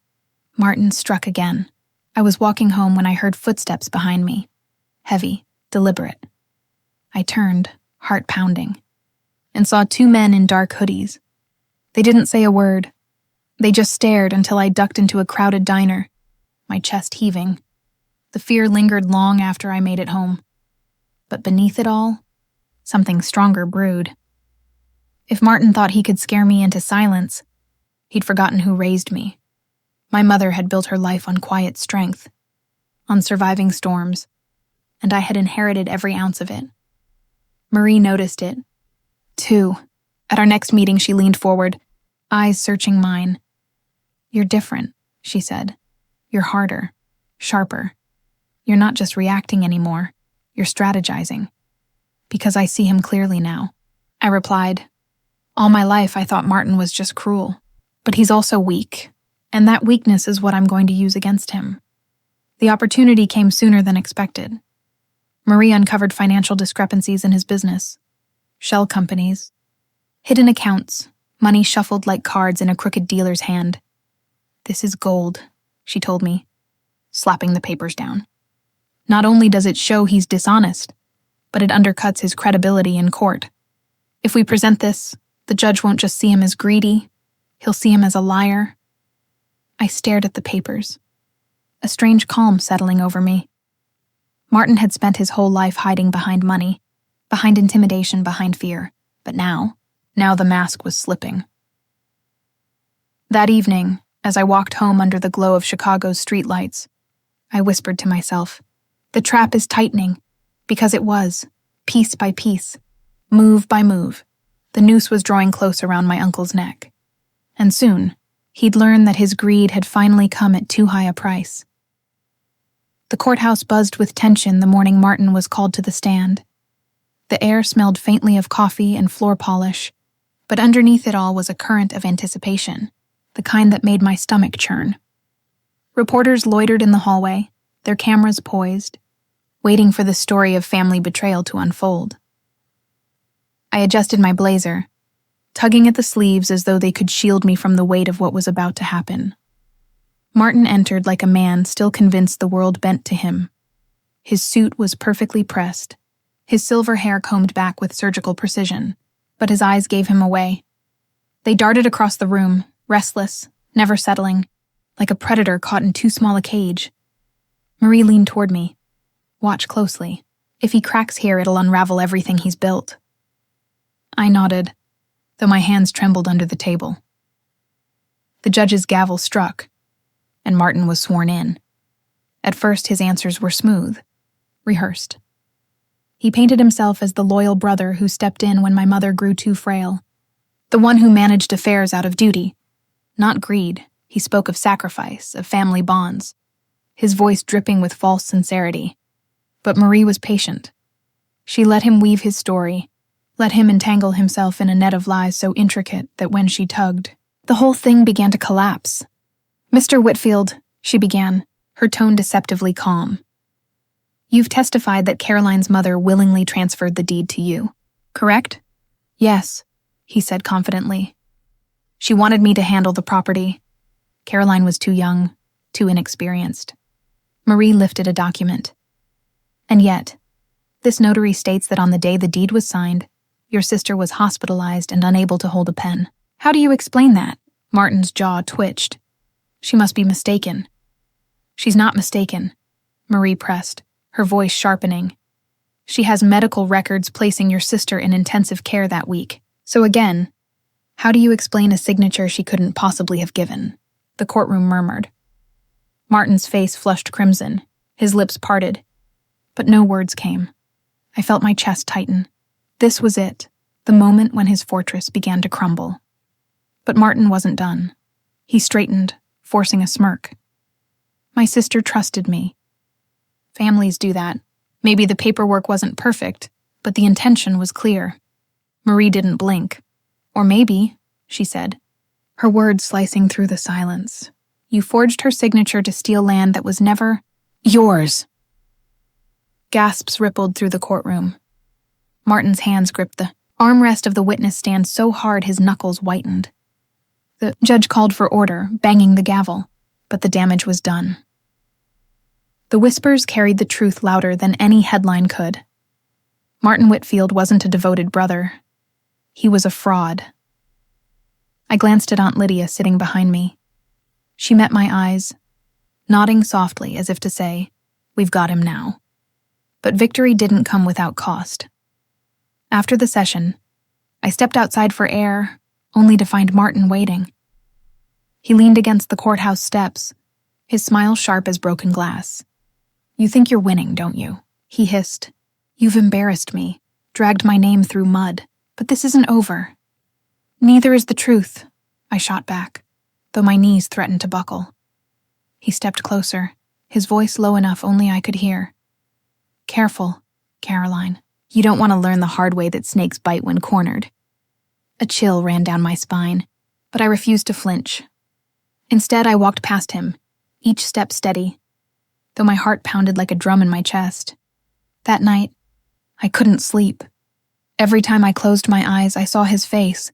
Martin struck again. I was walking home when I heard footsteps behind me. Heavy, deliberate. I turned, heart pounding, and saw 2 men in dark hoodies. They didn't say a word. They just stared until I ducked into a crowded diner, my chest heaving. The fear lingered long after I made it home. But beneath it all, something stronger brewed. If Martin thought he could scare me into silence, he'd forgotten who raised me. My mother had built her life on quiet strength, on surviving storms, and I had inherited every ounce of it. Marie noticed it, too. At our next meeting, she leaned forward, eyes searching mine. "You're different," she said. "You're harder, sharper. You're not just reacting anymore. You're strategizing." "Because I see him clearly now," I replied. "All my life I thought Martin was just cruel. But he's also weak, and that weakness is what I'm going to use against him." The opportunity came sooner than expected. Marie uncovered financial discrepancies in his business. Shell companies. Hidden accounts, money shuffled like cards in a crooked dealer's hand. "This is gold," she told me, slapping the papers down. "Not only does it show he's dishonest, but it undercuts his credibility in court. If we present this, the judge won't just see him as greedy, he'll see him as a liar." I stared at the papers, a strange calm settling over me. Martin had spent his whole life hiding behind money, behind intimidation, behind fear. But now the mask was slipping. That evening, as I walked home under the glow of Chicago's streetlights, I whispered to myself, "The trap is tightening," because it was, piece by piece, move by move. The noose was drawing close around my uncle's neck. And soon, he'd learn that his greed had finally come at too high a price. The courthouse buzzed with tension the morning Martin was called to the stand. The air smelled faintly of coffee and floor polish, but underneath it all was a current of anticipation, the kind that made my stomach churn. Reporters loitered in the hallway, their cameras poised, waiting for the story of family betrayal to unfold. I adjusted my blazer, tugging at the sleeves as though they could shield me from the weight of what was about to happen. Martin entered like a man still convinced the world bent to him. His suit was perfectly pressed, his silver hair combed back with surgical precision, but his eyes gave him away. They darted across the room, restless, never settling, like a predator caught in too small a cage. Marie leaned toward me. "Watch closely. If he cracks here, it'll unravel everything he's built." I nodded, though my hands trembled under the table. The judge's gavel struck, and Martin was sworn in. At first, his answers were smooth, rehearsed. He painted himself as the loyal brother who stepped in when my mother grew too frail, the one who managed affairs out of duty, not greed. He spoke of sacrifice, of family bonds, his voice dripping with false sincerity. But Marie was patient. She let him weave his story, let him entangle himself in a net of lies so intricate that when she tugged, the whole thing began to collapse. "Mr. Whitfield," she began, her tone deceptively calm. "You've testified that Caroline's mother willingly transferred the deed to you, correct?" "Yes," he said confidently. "She wanted me to handle the property. Caroline was too young, too inexperienced." Marie lifted a document. "And yet, this notary states that on the day the deed was signed, your sister was hospitalized and unable to hold a pen. How do you explain that?" Martin's jaw twitched. "She must be mistaken." "She's not mistaken," Marie pressed, her voice sharpening. "She has medical records placing your sister in intensive care that week. So again, how do you explain a signature she couldn't possibly have given?" The courtroom murmured. Martin's face flushed crimson, his lips parted, but no words came. I felt my chest tighten. This was it, the moment when his fortress began to crumble. But Martin wasn't done. He straightened, forcing a smirk. "My sister trusted me. Families do that. Maybe the paperwork wasn't perfect, but the intention was clear." Marie didn't blink. "Or maybe," she said, her words slicing through the silence, "you forged her signature to steal land that was never yours." Gasps rippled through the courtroom. Martin's hands gripped the armrest of the witness stand so hard his knuckles whitened. The judge called for order, banging the gavel, but the damage was done. The whispers carried the truth louder than any headline could. Martin Whitfield wasn't a devoted brother. He was a fraud. I glanced at Aunt Lydia sitting behind me. She met my eyes, nodding softly as if to say, "We've got him now." But victory didn't come without cost. After the session, I stepped outside for air, only to find Martin waiting. He leaned against the courthouse steps, his smile sharp as broken glass. "You think you're winning, don't you?" he hissed. "You've embarrassed me, dragged my name through mud. But this isn't over. Neither is the truth, I shot back, though my knees threatened to buckle. He stepped closer, his voice low enough only I could hear. Careful, Caroline. You don't want to learn the hard way that snakes bite when cornered. A chill ran down my spine, but I refused to flinch. Instead, I walked past him, each step steady, though my heart pounded like a drum in my chest. That night, I couldn't sleep. Every time I closed my eyes, I saw his face,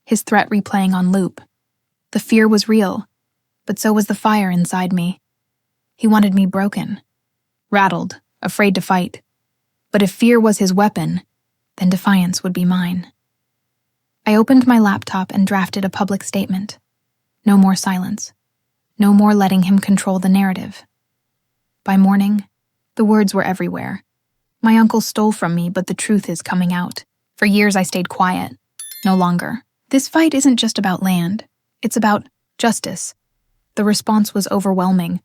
his threat replaying on loop. The fear was real, but so was the fire inside me. He wanted me broken, rattled, afraid to fight. But if fear was his weapon, then defiance would be mine. I opened my laptop and drafted a public statement. No more silence. No more letting him control the narrative. By morning, the words were everywhere. My uncle stole from me, but the truth is coming out. For years I stayed quiet. No longer. This fight isn't just about land. It's about justice. The response was overwhelming.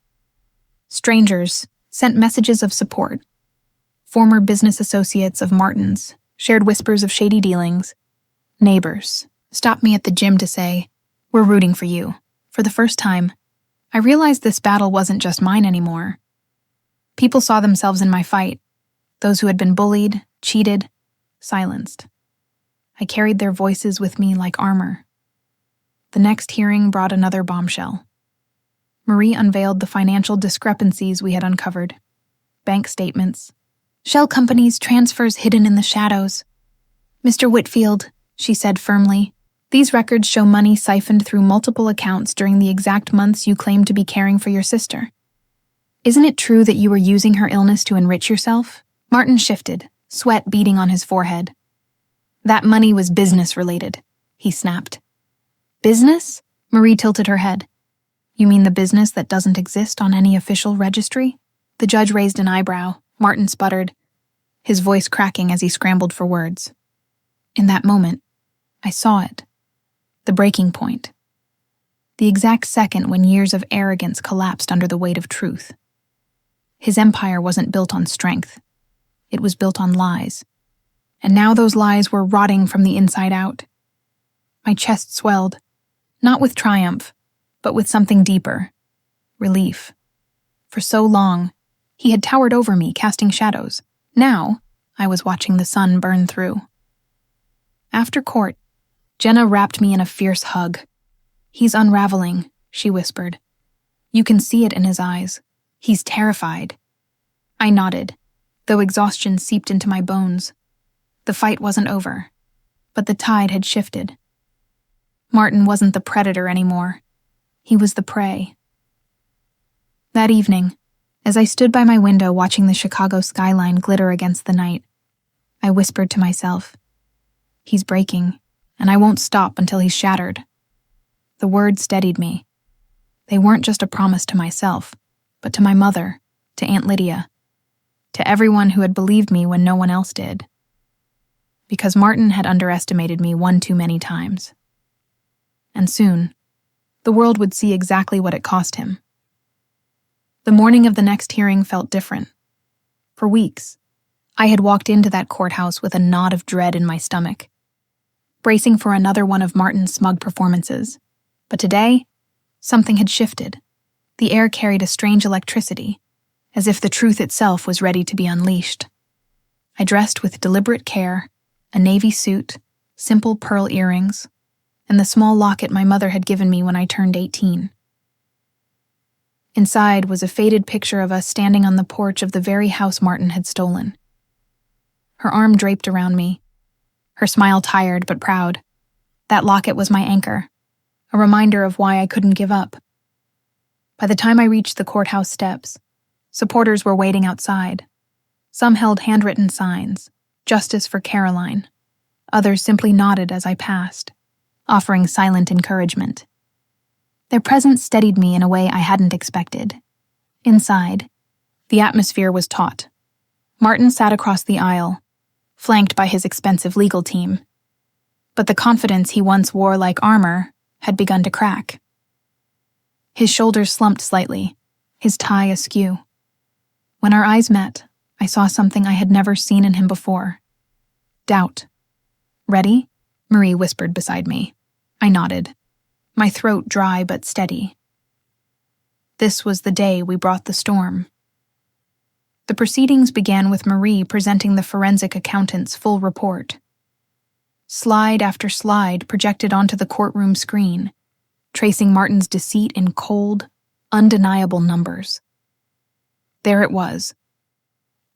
Strangers sent messages of support. Former business associates of Martin's shared whispers of shady dealings. Neighbors stopped me at the gym to say, "We're rooting for you." For the first time, I realized this battle wasn't just mine anymore. People saw themselves in my fight, those who had been bullied, cheated, silenced. I carried their voices with me like armor. The next hearing brought another bombshell. Marie unveiled the financial discrepancies we had uncovered. Bank statements, shell companies, transfers hidden in the shadows. "Mr. Whitfield," she said firmly, "these records show money siphoned through multiple accounts during the exact months you claimed to be caring for your sister. Isn't it true that you were using her illness to enrich yourself?" Martin shifted, sweat beading on his forehead. "That money was business-related," he snapped. "Business?" Marie tilted her head. "You mean the business that doesn't exist on any official registry?" The judge raised an eyebrow. Martin sputtered, his voice cracking as he scrambled for words. In that moment, I saw it. The breaking point. The exact second when years of arrogance collapsed under the weight of truth. His empire wasn't built on strength. It was built on lies. And now those lies were rotting from the inside out. My chest swelled, not with triumph, but with something deeper. Relief. For so long, he had towered over me, casting shadows. Now, I was watching the sun burn through. After court, Jenna wrapped me in a fierce hug. "He's unraveling," she whispered. "You can see it in his eyes. He's terrified." I nodded, though exhaustion seeped into my bones. The fight wasn't over, but the tide had shifted. Martin wasn't the predator anymore. He was the prey. That evening, as I stood by my window watching the Chicago skyline glitter against the night, I whispered to myself, "He's breaking, and I won't stop until he's shattered." The words steadied me. They weren't just a promise to myself, but to my mother, to Aunt Lydia, to everyone who had believed me when no one else did. Because Martin had underestimated me one too many times. And soon, the world would see exactly what it cost him. The morning of the next hearing felt different. For weeks, I had walked into that courthouse with a knot of dread in my stomach, bracing for another one of Martin's smug performances. But today, something had shifted. The air carried a strange electricity, as if the truth itself was ready to be unleashed. I dressed with deliberate care, a navy suit, simple pearl earrings, and the small locket my mother had given me when I turned 18. Inside was a faded picture of us standing on the porch of the very house Martin had stolen. Her arm draped around me, her smile tired but proud. That locket was my anchor, a reminder of why I couldn't give up. By the time I reached the courthouse steps, supporters were waiting outside. Some held handwritten signs, "Justice for Caroline." Others simply nodded as I passed, offering silent encouragement. Their presence steadied me in a way I hadn't expected. Inside, the atmosphere was taut. Martin sat across the aisle, flanked by his expensive legal team. But the confidence he once wore like armor had begun to crack. His shoulders slumped slightly, his tie askew. When our eyes met, I saw something I had never seen in him before. Doubt. Ready? Marie whispered beside me. I nodded, my throat dry but steady. This was the day we brought the storm. The proceedings began with Marie presenting the forensic accountant's full report. Slide after slide projected onto the courtroom screen, tracing Martin's deceit in cold, undeniable numbers. There it was.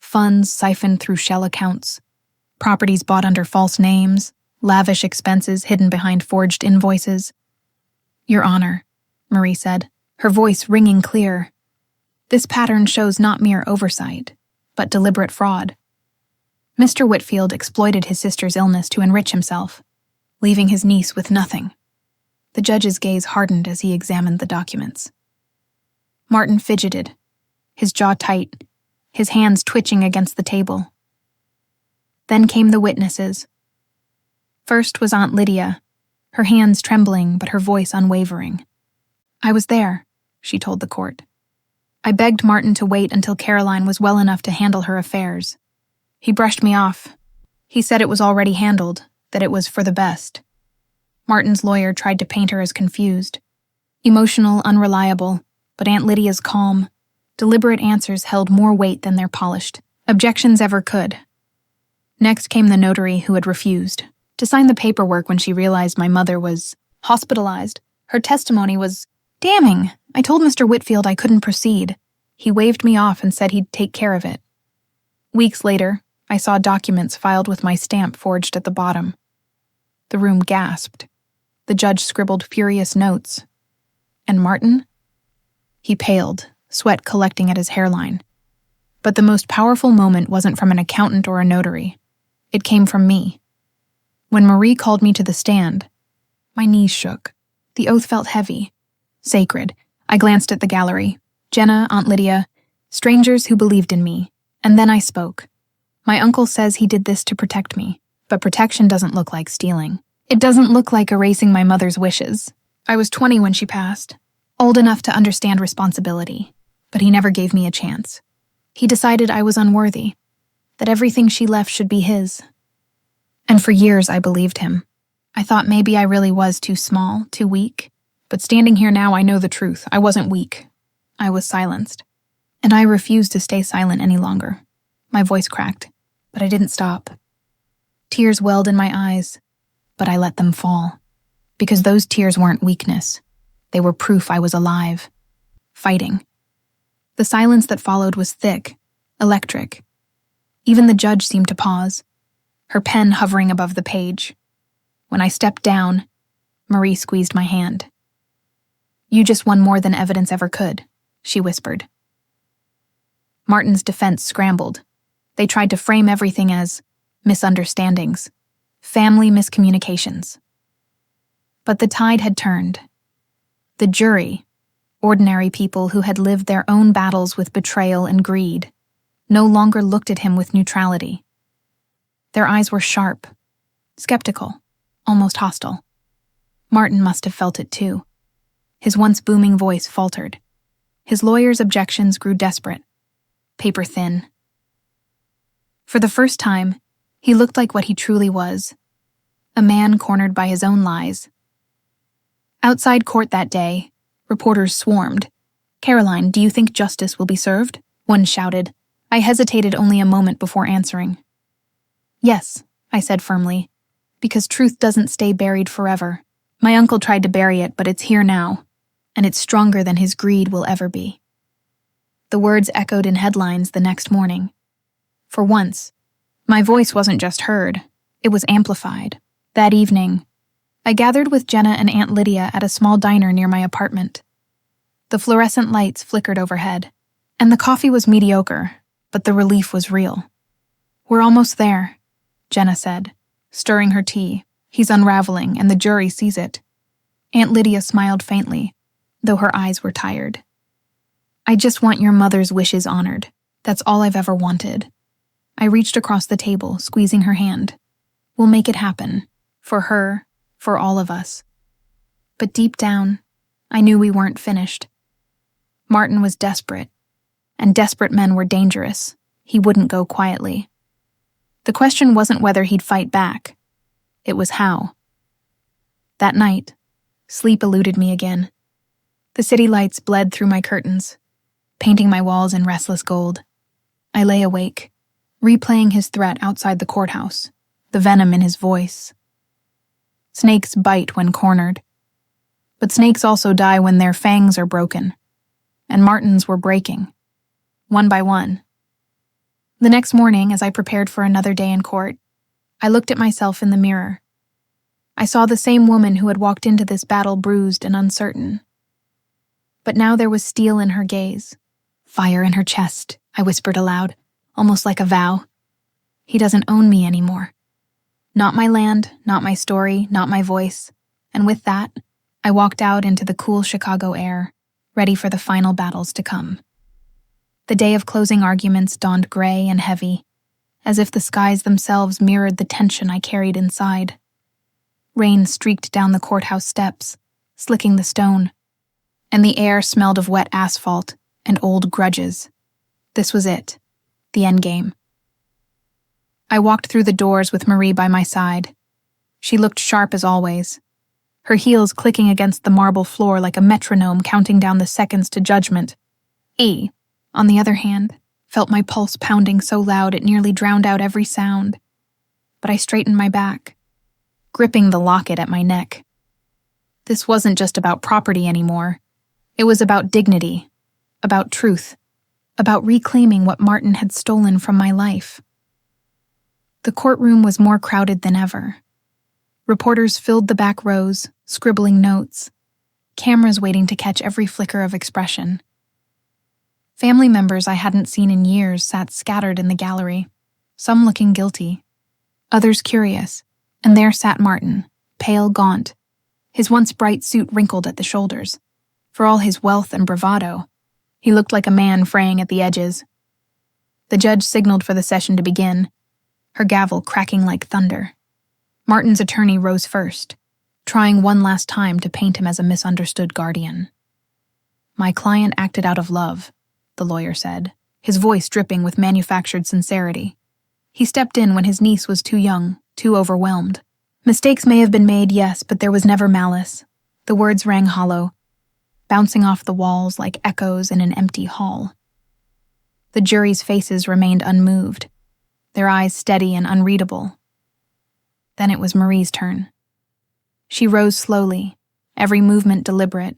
Funds siphoned through shell accounts, properties bought under false names, lavish expenses hidden behind forged invoices. Your Honor, Marie said, her voice ringing clear. This pattern shows not mere oversight, but deliberate fraud. Mr. Whitfield exploited his sister's illness to enrich himself, leaving his niece with nothing. The judge's gaze hardened as he examined the documents. Martin fidgeted, his jaw tight, his hands twitching against the table. Then came the witnesses. First was Aunt Lydia, her hands trembling but her voice unwavering. I was there, she told the court. I begged Martin to wait until Caroline was well enough to handle her affairs. He brushed me off. He said it was already handled, that it was for the best. Martin's lawyer tried to paint her as confused. Emotional, unreliable, but Aunt Lydia's calm, deliberate answers held more weight than their polished objections ever could. Next came the notary who had refused to sign the paperwork when she realized my mother was hospitalized. Her testimony was damning. I told Mr. Whitfield I couldn't proceed. He waved me off and said he'd take care of it. Weeks later, I saw documents filed with my stamp forged at the bottom. The room gasped. The judge scribbled furious notes. And Martin? He paled, sweat collecting at his hairline. But the most powerful moment wasn't from an accountant or a notary. It came from me. When Marie called me to the stand, my knees shook. The oath felt heavy, sacred. I glanced at the gallery. Jenna, Aunt Lydia, strangers who believed in me. And then I spoke. My uncle says he did this to protect me, but protection doesn't look like stealing. It doesn't look like erasing my mother's wishes. I was 20 when she passed, old enough to understand responsibility, but he never gave me a chance. He decided I was unworthy, that everything she left should be his. And for years I believed him. I thought maybe I really was too small, too weak. But standing here now, I know the truth. I wasn't weak. I was silenced. And I refused to stay silent any longer. My voice cracked, but I didn't stop. Tears welled in my eyes, but I let them fall. Because those tears weren't weakness. They were proof I was alive, fighting. The silence that followed was thick, electric. Even the judge seemed to pause, her pen hovering above the page. When I stepped down, Marie squeezed my hand. You just won more than evidence ever could, she whispered. Martin's defense scrambled. They tried to frame everything as misunderstandings, family miscommunications. But the tide had turned. The jury, ordinary people who had lived their own battles with betrayal and greed, no longer looked at him with neutrality. Their eyes were sharp, skeptical, almost hostile. Martin must have felt it too. His once booming voice faltered. His lawyer's objections grew desperate, paper thin. For the first time, he looked like what he truly was, a man cornered by his own lies. Outside court that day, reporters swarmed. Caroline, do you think justice will be served? One shouted. I hesitated only a moment before answering. Yes, I said firmly, because truth doesn't stay buried forever. My uncle tried to bury it, but it's here now, and it's stronger than his greed will ever be. The words echoed in headlines the next morning. For once, my voice wasn't just heard, it was amplified. That evening, I gathered with Jenna and Aunt Lydia at a small diner near my apartment. The fluorescent lights flickered overhead, and the coffee was mediocre, but the relief was real. We're almost there, Jenna said, stirring her tea. He's unraveling, and the jury sees it. Aunt Lydia smiled faintly, though her eyes were tired. I just want your mother's wishes honored. That's all I've ever wanted. I reached across the table, squeezing her hand. We'll make it happen. For her, for all of us. But deep down, I knew we weren't finished. Martin was desperate, and desperate men were dangerous. He wouldn't go quietly. The question wasn't whether he'd fight back. It was how. That night, sleep eluded me again. The city lights bled through my curtains, painting my walls in restless gold. I lay awake, replaying his threat outside the courthouse, the venom in his voice. Snakes bite when cornered, but snakes also die when their fangs are broken, and Martin's were breaking, one by one. The next morning, as I prepared for another day in court, I looked at myself in the mirror. I saw the same woman who had walked into this battle bruised and uncertain. But now there was steel in her gaze, fire in her chest, I whispered aloud, almost like a vow. He doesn't own me anymore. Not my land, not my story, not my voice. And with that, I walked out into the cool Chicago air, ready for the final battles to come. The day of closing arguments dawned gray and heavy, as if the skies themselves mirrored the tension I carried inside. Rain streaked down the courthouse steps, slicking the stone, and the air smelled of wet asphalt and old grudges. This was it, the endgame. I walked through the doors with Marie by my side. She looked sharp as always, her heels clicking against the marble floor like a metronome counting down the seconds to judgment. E, on the other hand, felt my pulse pounding so loud it nearly drowned out every sound. But I straightened my back, gripping the locket at my neck. This wasn't just about property anymore. It was about dignity, about truth, about reclaiming what Martin had stolen from my life. The courtroom was more crowded than ever. Reporters filled the back rows, scribbling notes, cameras waiting to catch every flicker of expression. Family members I hadn't seen in years sat scattered in the gallery, some looking guilty, others curious, and there sat Martin, pale, gaunt, his once bright suit wrinkled at the shoulders. For all his wealth and bravado, he looked like a man fraying at the edges. The judge signaled for the session to begin, her gavel cracking like thunder. Martin's attorney rose first, trying one last time to paint him as a misunderstood guardian. "My client acted out of love," the lawyer said, his voice dripping with manufactured sincerity. He stepped in when his niece was too young, too overwhelmed. Mistakes may have been made, yes, but there was never malice. The words rang hollow, bouncing off the walls like echoes in an empty hall. The jury's faces remained unmoved, their eyes steady and unreadable. Then it was Marie's turn. She rose slowly, every movement deliberate,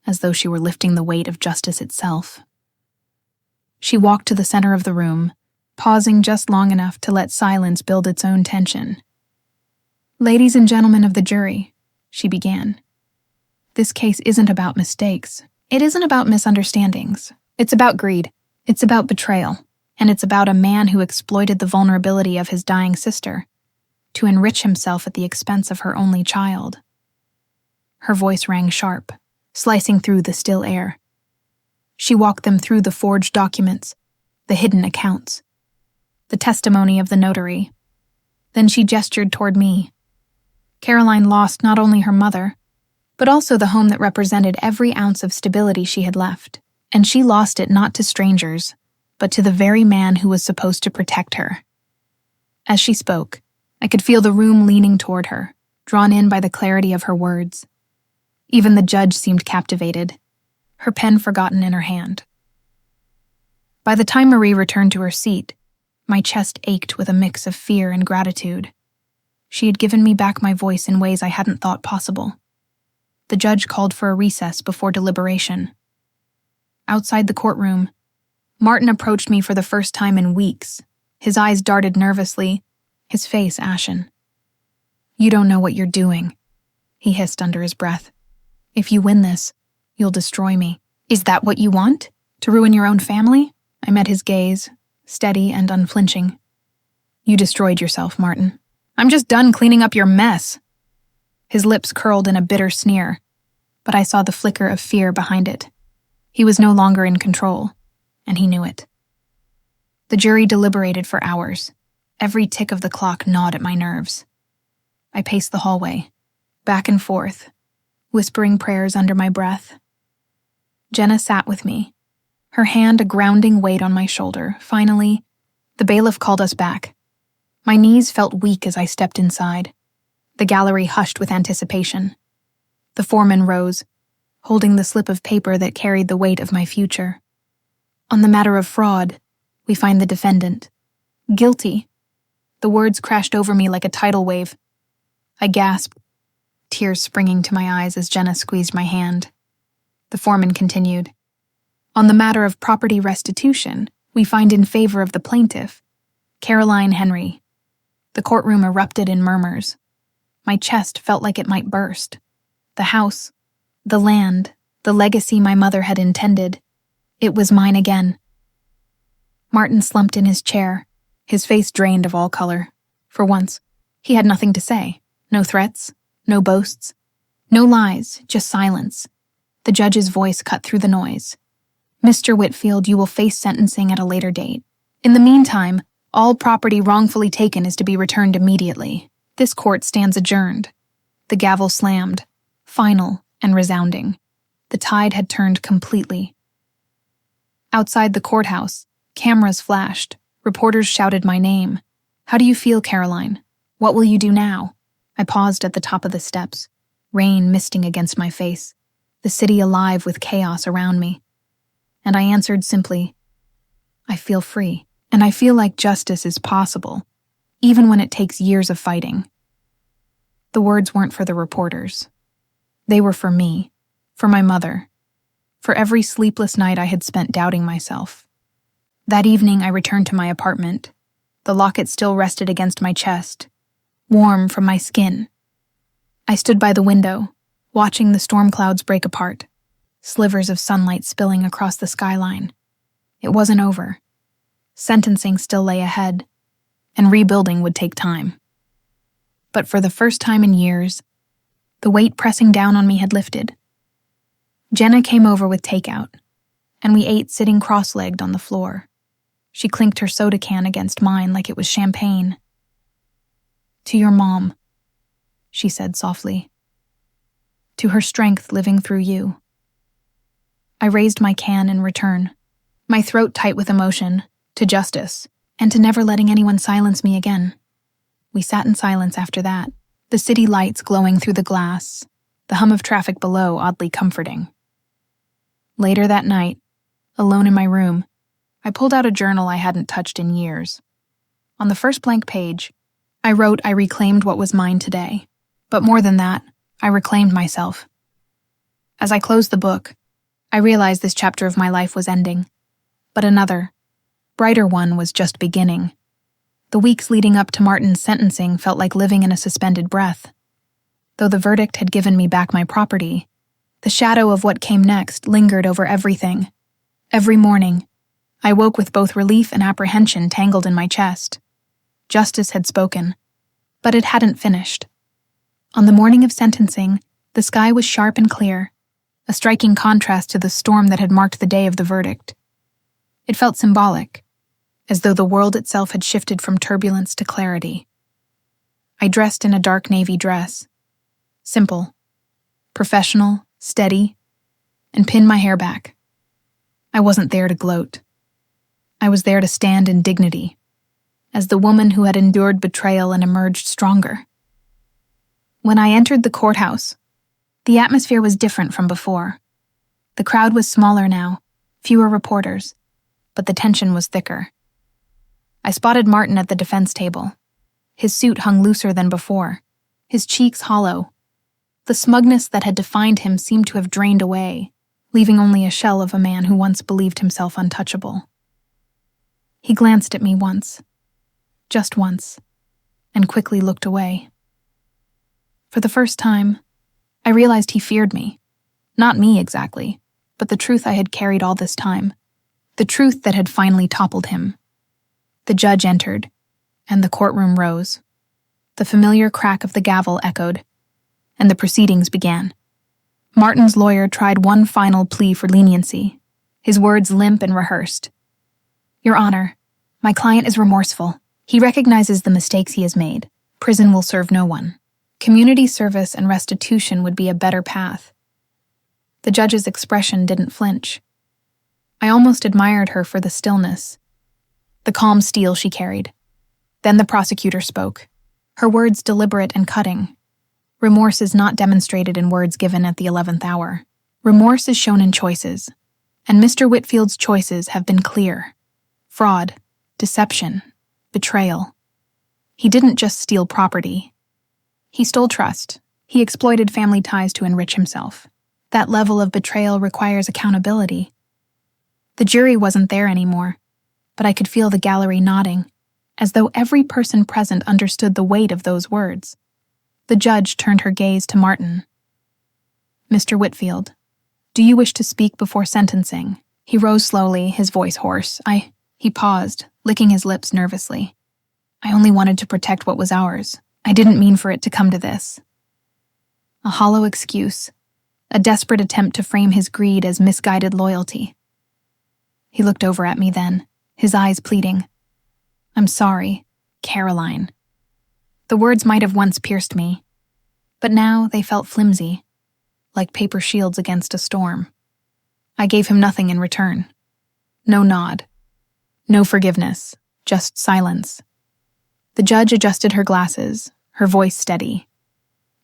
as though she were lifting the weight of justice itself. She walked to the center of the room, pausing just long enough to let silence build its own tension. "Ladies and gentlemen of the jury," she began. "This case isn't about mistakes. It isn't about misunderstandings. It's about greed. It's about betrayal. And it's about a man who exploited the vulnerability of his dying sister to enrich himself at the expense of her only child." Her voice rang sharp, slicing through the still air. She walked them through the forged documents, the hidden accounts, the testimony of the notary. Then she gestured toward me. Caroline lost not only her mother, but also the home that represented every ounce of stability she had left, and she lost it not to strangers, but to the very man who was supposed to protect her. As she spoke, I could feel the room leaning toward her, drawn in by the clarity of her words. Even the judge seemed captivated, her pen forgotten in her hand. By the time Marie returned to her seat, my chest ached with a mix of fear and gratitude. She had given me back my voice in ways I hadn't thought possible. The judge called for a recess before deliberation. Outside the courtroom, Martin approached me for the first time in weeks. His eyes darted nervously, his face ashen. "You don't know what you're doing," he hissed under his breath. "If you win this, you'll destroy me." "Is that what you want? To ruin your own family?" I met his gaze, steady and unflinching. "You destroyed yourself, Martin. I'm just done cleaning up your mess." His lips curled in a bitter sneer, but I saw the flicker of fear behind it. He was no longer in control, and he knew it. The jury deliberated for hours. Every tick of the clock gnawed at my nerves. I paced the hallway, back and forth, whispering prayers under my breath. Jenna sat with me, her hand a grounding weight on my shoulder. Finally, the bailiff called us back. My knees felt weak as I stepped inside. The gallery hushed with anticipation. The foreman rose, holding the slip of paper that carried the weight of my future. On the matter of fraud, we find the defendant. Guilty. The words crashed over me like a tidal wave. I gasped, tears springing to my eyes as Jenna squeezed my hand. The foreman continued. On the matter of property restitution, we find in favor of the plaintiff, Caroline Henry. The courtroom erupted in murmurs. My chest felt like it might burst. The house, the land, the legacy my mother had intended. It was mine again. Martin slumped in his chair, his face drained of all color. For once, he had nothing to say. No threats, no boasts, no lies, just silence. The judge's voice cut through the noise. Mr. Whitfield, you will face sentencing at a later date. In the meantime, all property wrongfully taken is to be returned immediately. This court stands adjourned. The gavel slammed, final and resounding. The tide had turned completely. Outside the courthouse, cameras flashed. Reporters shouted my name. How do you feel, Caroline? What will you do now? I paused at the top of the steps, rain misting against my face, the city alive with chaos around me. And I answered simply, I feel free, and I feel like justice is possible, even when it takes years of fighting. The words weren't for the reporters. They were for me, for my mother, for every sleepless night I had spent doubting myself. That evening I returned to my apartment. The locket still rested against my chest, warm from my skin. I stood by the window, watching the storm clouds break apart, slivers of sunlight spilling across the skyline. It wasn't over. Sentencing still lay ahead, and rebuilding would take time. But for the first time in years, the weight pressing down on me had lifted. Jenna came over with takeout, and we ate sitting cross-legged on the floor. She clinked her soda can against mine like it was champagne. To your mom, she said softly. To her strength living through you. I raised my can in return, my throat tight with emotion, to justice, and to never letting anyone silence me again. We sat in silence after that, the city lights glowing through the glass, the hum of traffic below oddly comforting. Later that night, alone in my room, I pulled out a journal I hadn't touched in years. On the first blank page, I wrote I reclaimed what was mine today. But more than that, I reclaimed myself. As I closed the book, I realized this chapter of my life was ending. But another, brighter one was just beginning. The weeks leading up to Martin's sentencing felt like living in a suspended breath. Though the verdict had given me back my property, the shadow of what came next lingered over everything. Every morning, I woke with both relief and apprehension tangled in my chest. Justice had spoken, but it hadn't finished. On the morning of sentencing, the sky was sharp and clear, a striking contrast to the storm that had marked the day of the verdict. It felt symbolic, as though the world itself had shifted from turbulence to clarity. I dressed in a dark navy dress, simple, professional, steady, and pinned my hair back. I wasn't there to gloat. I was there to stand in dignity, as the woman who had endured betrayal and emerged stronger. When I entered the courthouse, the atmosphere was different from before. The crowd was smaller now, fewer reporters, but the tension was thicker. I spotted Martin at the defense table. His suit hung looser than before, his cheeks hollow. The smugness that had defined him seemed to have drained away, leaving only a shell of a man who once believed himself untouchable. He glanced at me once, just once, and quickly looked away. For the first time, I realized he feared me. Not me exactly, but the truth I had carried all this time. The truth that had finally toppled him. The judge entered, and the courtroom rose. The familiar crack of the gavel echoed, and the proceedings began. Martin's lawyer tried one final plea for leniency, his words limp and rehearsed. Your Honor, my client is remorseful. He recognizes the mistakes he has made. Prison will serve no one. Community service and restitution would be a better path. The judge's expression didn't flinch. I almost admired her for the stillness, the calm steel she carried. Then the prosecutor spoke, her words deliberate and cutting. Remorse is not demonstrated in words given at the 11th hour. Remorse is shown in choices, and Mr. Whitfield's choices have been clear. Fraud, deception, betrayal. He didn't just steal property. He stole trust. He exploited family ties to enrich himself. That level of betrayal requires accountability. The jury wasn't there anymore, but I could feel the gallery nodding, as though every person present understood the weight of those words. The judge turned her gaze to Martin. "Mr. Whitfield, do you wish to speak before sentencing?" He rose slowly, his voice hoarse. He paused, licking his lips nervously. "I only wanted to protect what was ours. I didn't mean for it to come to this." A hollow excuse, a desperate attempt to frame his greed as misguided loyalty. He looked over at me then, his eyes pleading. "I'm sorry, Caroline." The words might have once pierced me, but now they felt flimsy, like paper shields against a storm. I gave him nothing in return. No nod. No forgiveness, just silence. The judge adjusted her glasses, her voice steady.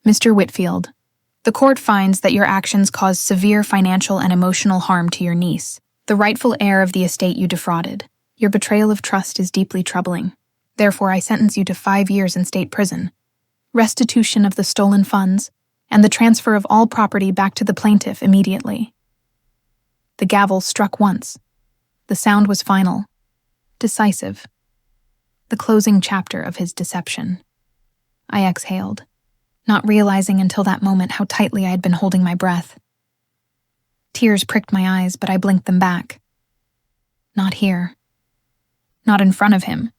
"Mr. Whitfield, the court finds that your actions caused severe financial and emotional harm to your niece, the rightful heir of the estate you defrauded. Your betrayal of trust is deeply troubling. Therefore, I sentence you to 5 years in state prison, restitution of the stolen funds, and the transfer of all property back to the plaintiff immediately." The gavel struck once. The sound was final, decisive. The closing chapter of his deception. I exhaled, not realizing until that moment how tightly I had been holding my breath. Tears pricked my eyes, but I blinked them back. Not here. Not in front of him.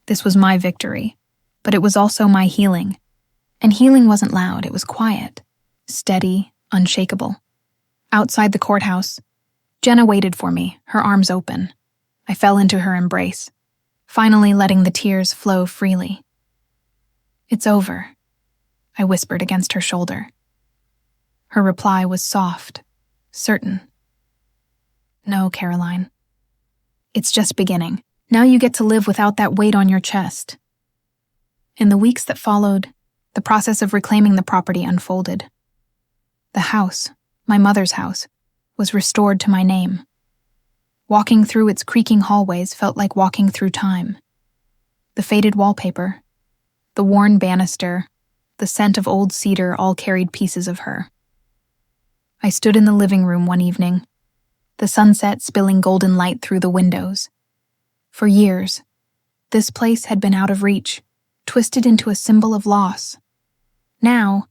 This was my victory, but it was also my healing. And healing wasn't loud, it was quiet, steady, unshakable. Outside the courthouse, Jenna waited for me, her arms open. I fell into her embrace, finally letting the tears flow freely. "It's over," I whispered against her shoulder. Her reply was soft, certain. "No, Caroline. It's just beginning. Now you get to live without that weight on your chest." In the weeks that followed, the process of reclaiming the property unfolded. The house, my mother's house, was restored to my name. Walking through its creaking hallways felt like walking through time. The faded wallpaper, the worn banister, the scent of old cedar all carried pieces of her. I stood in the living room one evening, the sunset spilling golden light through the windows. For years, this place had been out of reach, twisted into a symbol of loss. Now,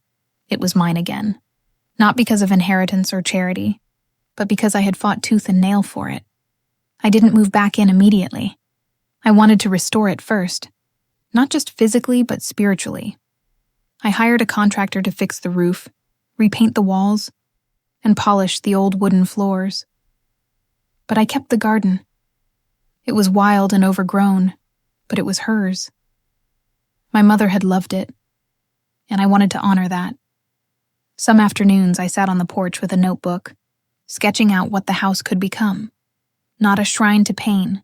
it was mine again, not because of inheritance or charity, but because I had fought tooth and nail for it. I didn't move back in immediately. I wanted to restore it first, not just physically, but spiritually. I hired a contractor to fix the roof, repaint the walls, and polish the old wooden floors. But I kept the garden. It was wild and overgrown, but it was hers. My mother had loved it, and I wanted to honor that. Some afternoons I sat on the porch with a notebook, sketching out what the house could become. Not a shrine to pain,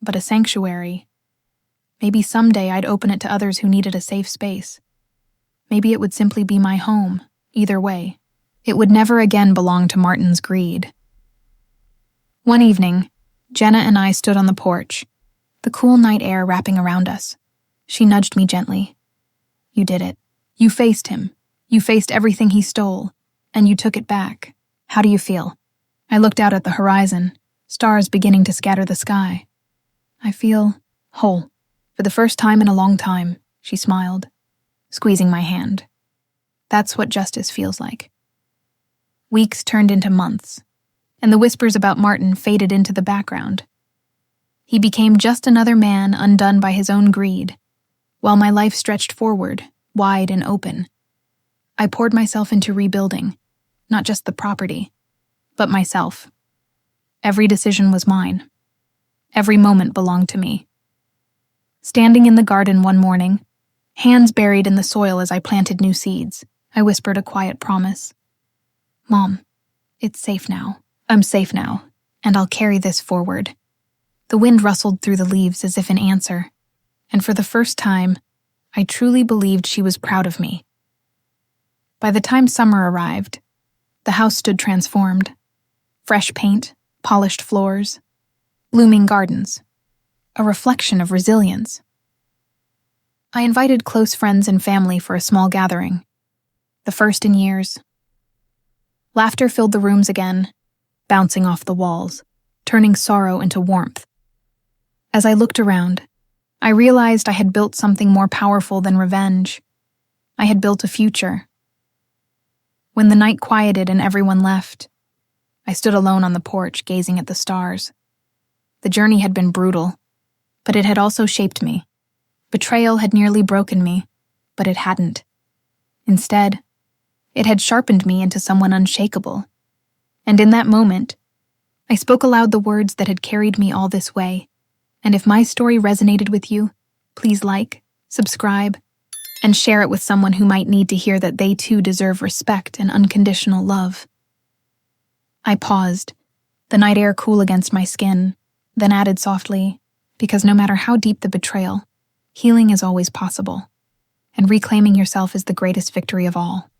but a sanctuary. Maybe someday I'd open it to others who needed a safe space. Maybe it would simply be my home, either way. It would never again belong to Martin's greed. One evening, Jenna and I stood on the porch, the cool night air wrapping around us. She nudged me gently. "You did it. You faced him. You faced everything he stole, and you took it back. How do you feel?" I looked out at the horizon, stars beginning to scatter the sky. "I feel whole. For the first time in a long time," she smiled, squeezing my hand. "That's what justice feels like." Weeks turned into months, and the whispers about Martin faded into the background. He became just another man undone by his own greed, while my life stretched forward, wide and open. I poured myself into rebuilding, not just the property, but myself. Every decision was mine. Every moment belonged to me. Standing in the garden one morning, hands buried in the soil as I planted new seeds, I whispered a quiet promise. "Mom, it's safe now. I'm safe now, and I'll carry this forward." The wind rustled through the leaves as if in answer, and for the first time, I truly believed she was proud of me. By the time summer arrived, the house stood transformed. Fresh paint, polished floors, blooming gardens, a reflection of resilience. I invited close friends and family for a small gathering, the first in years. Laughter filled the rooms again, bouncing off the walls, turning sorrow into warmth. As I looked around, I realized I had built something more powerful than revenge. I had built a future. When the night quieted and everyone left, I stood alone on the porch, gazing at the stars. The journey had been brutal, but it had also shaped me. Betrayal had nearly broken me, but it hadn't. Instead, it had sharpened me into someone unshakable. And in that moment, I spoke aloud the words that had carried me all this way. And if my story resonated with you, please like, subscribe, and share it with someone who might need to hear that they too deserve respect and unconditional love. I paused, the night air cool against my skin, then added softly, because no matter how deep the betrayal, healing is always possible, and reclaiming yourself is the greatest victory of all.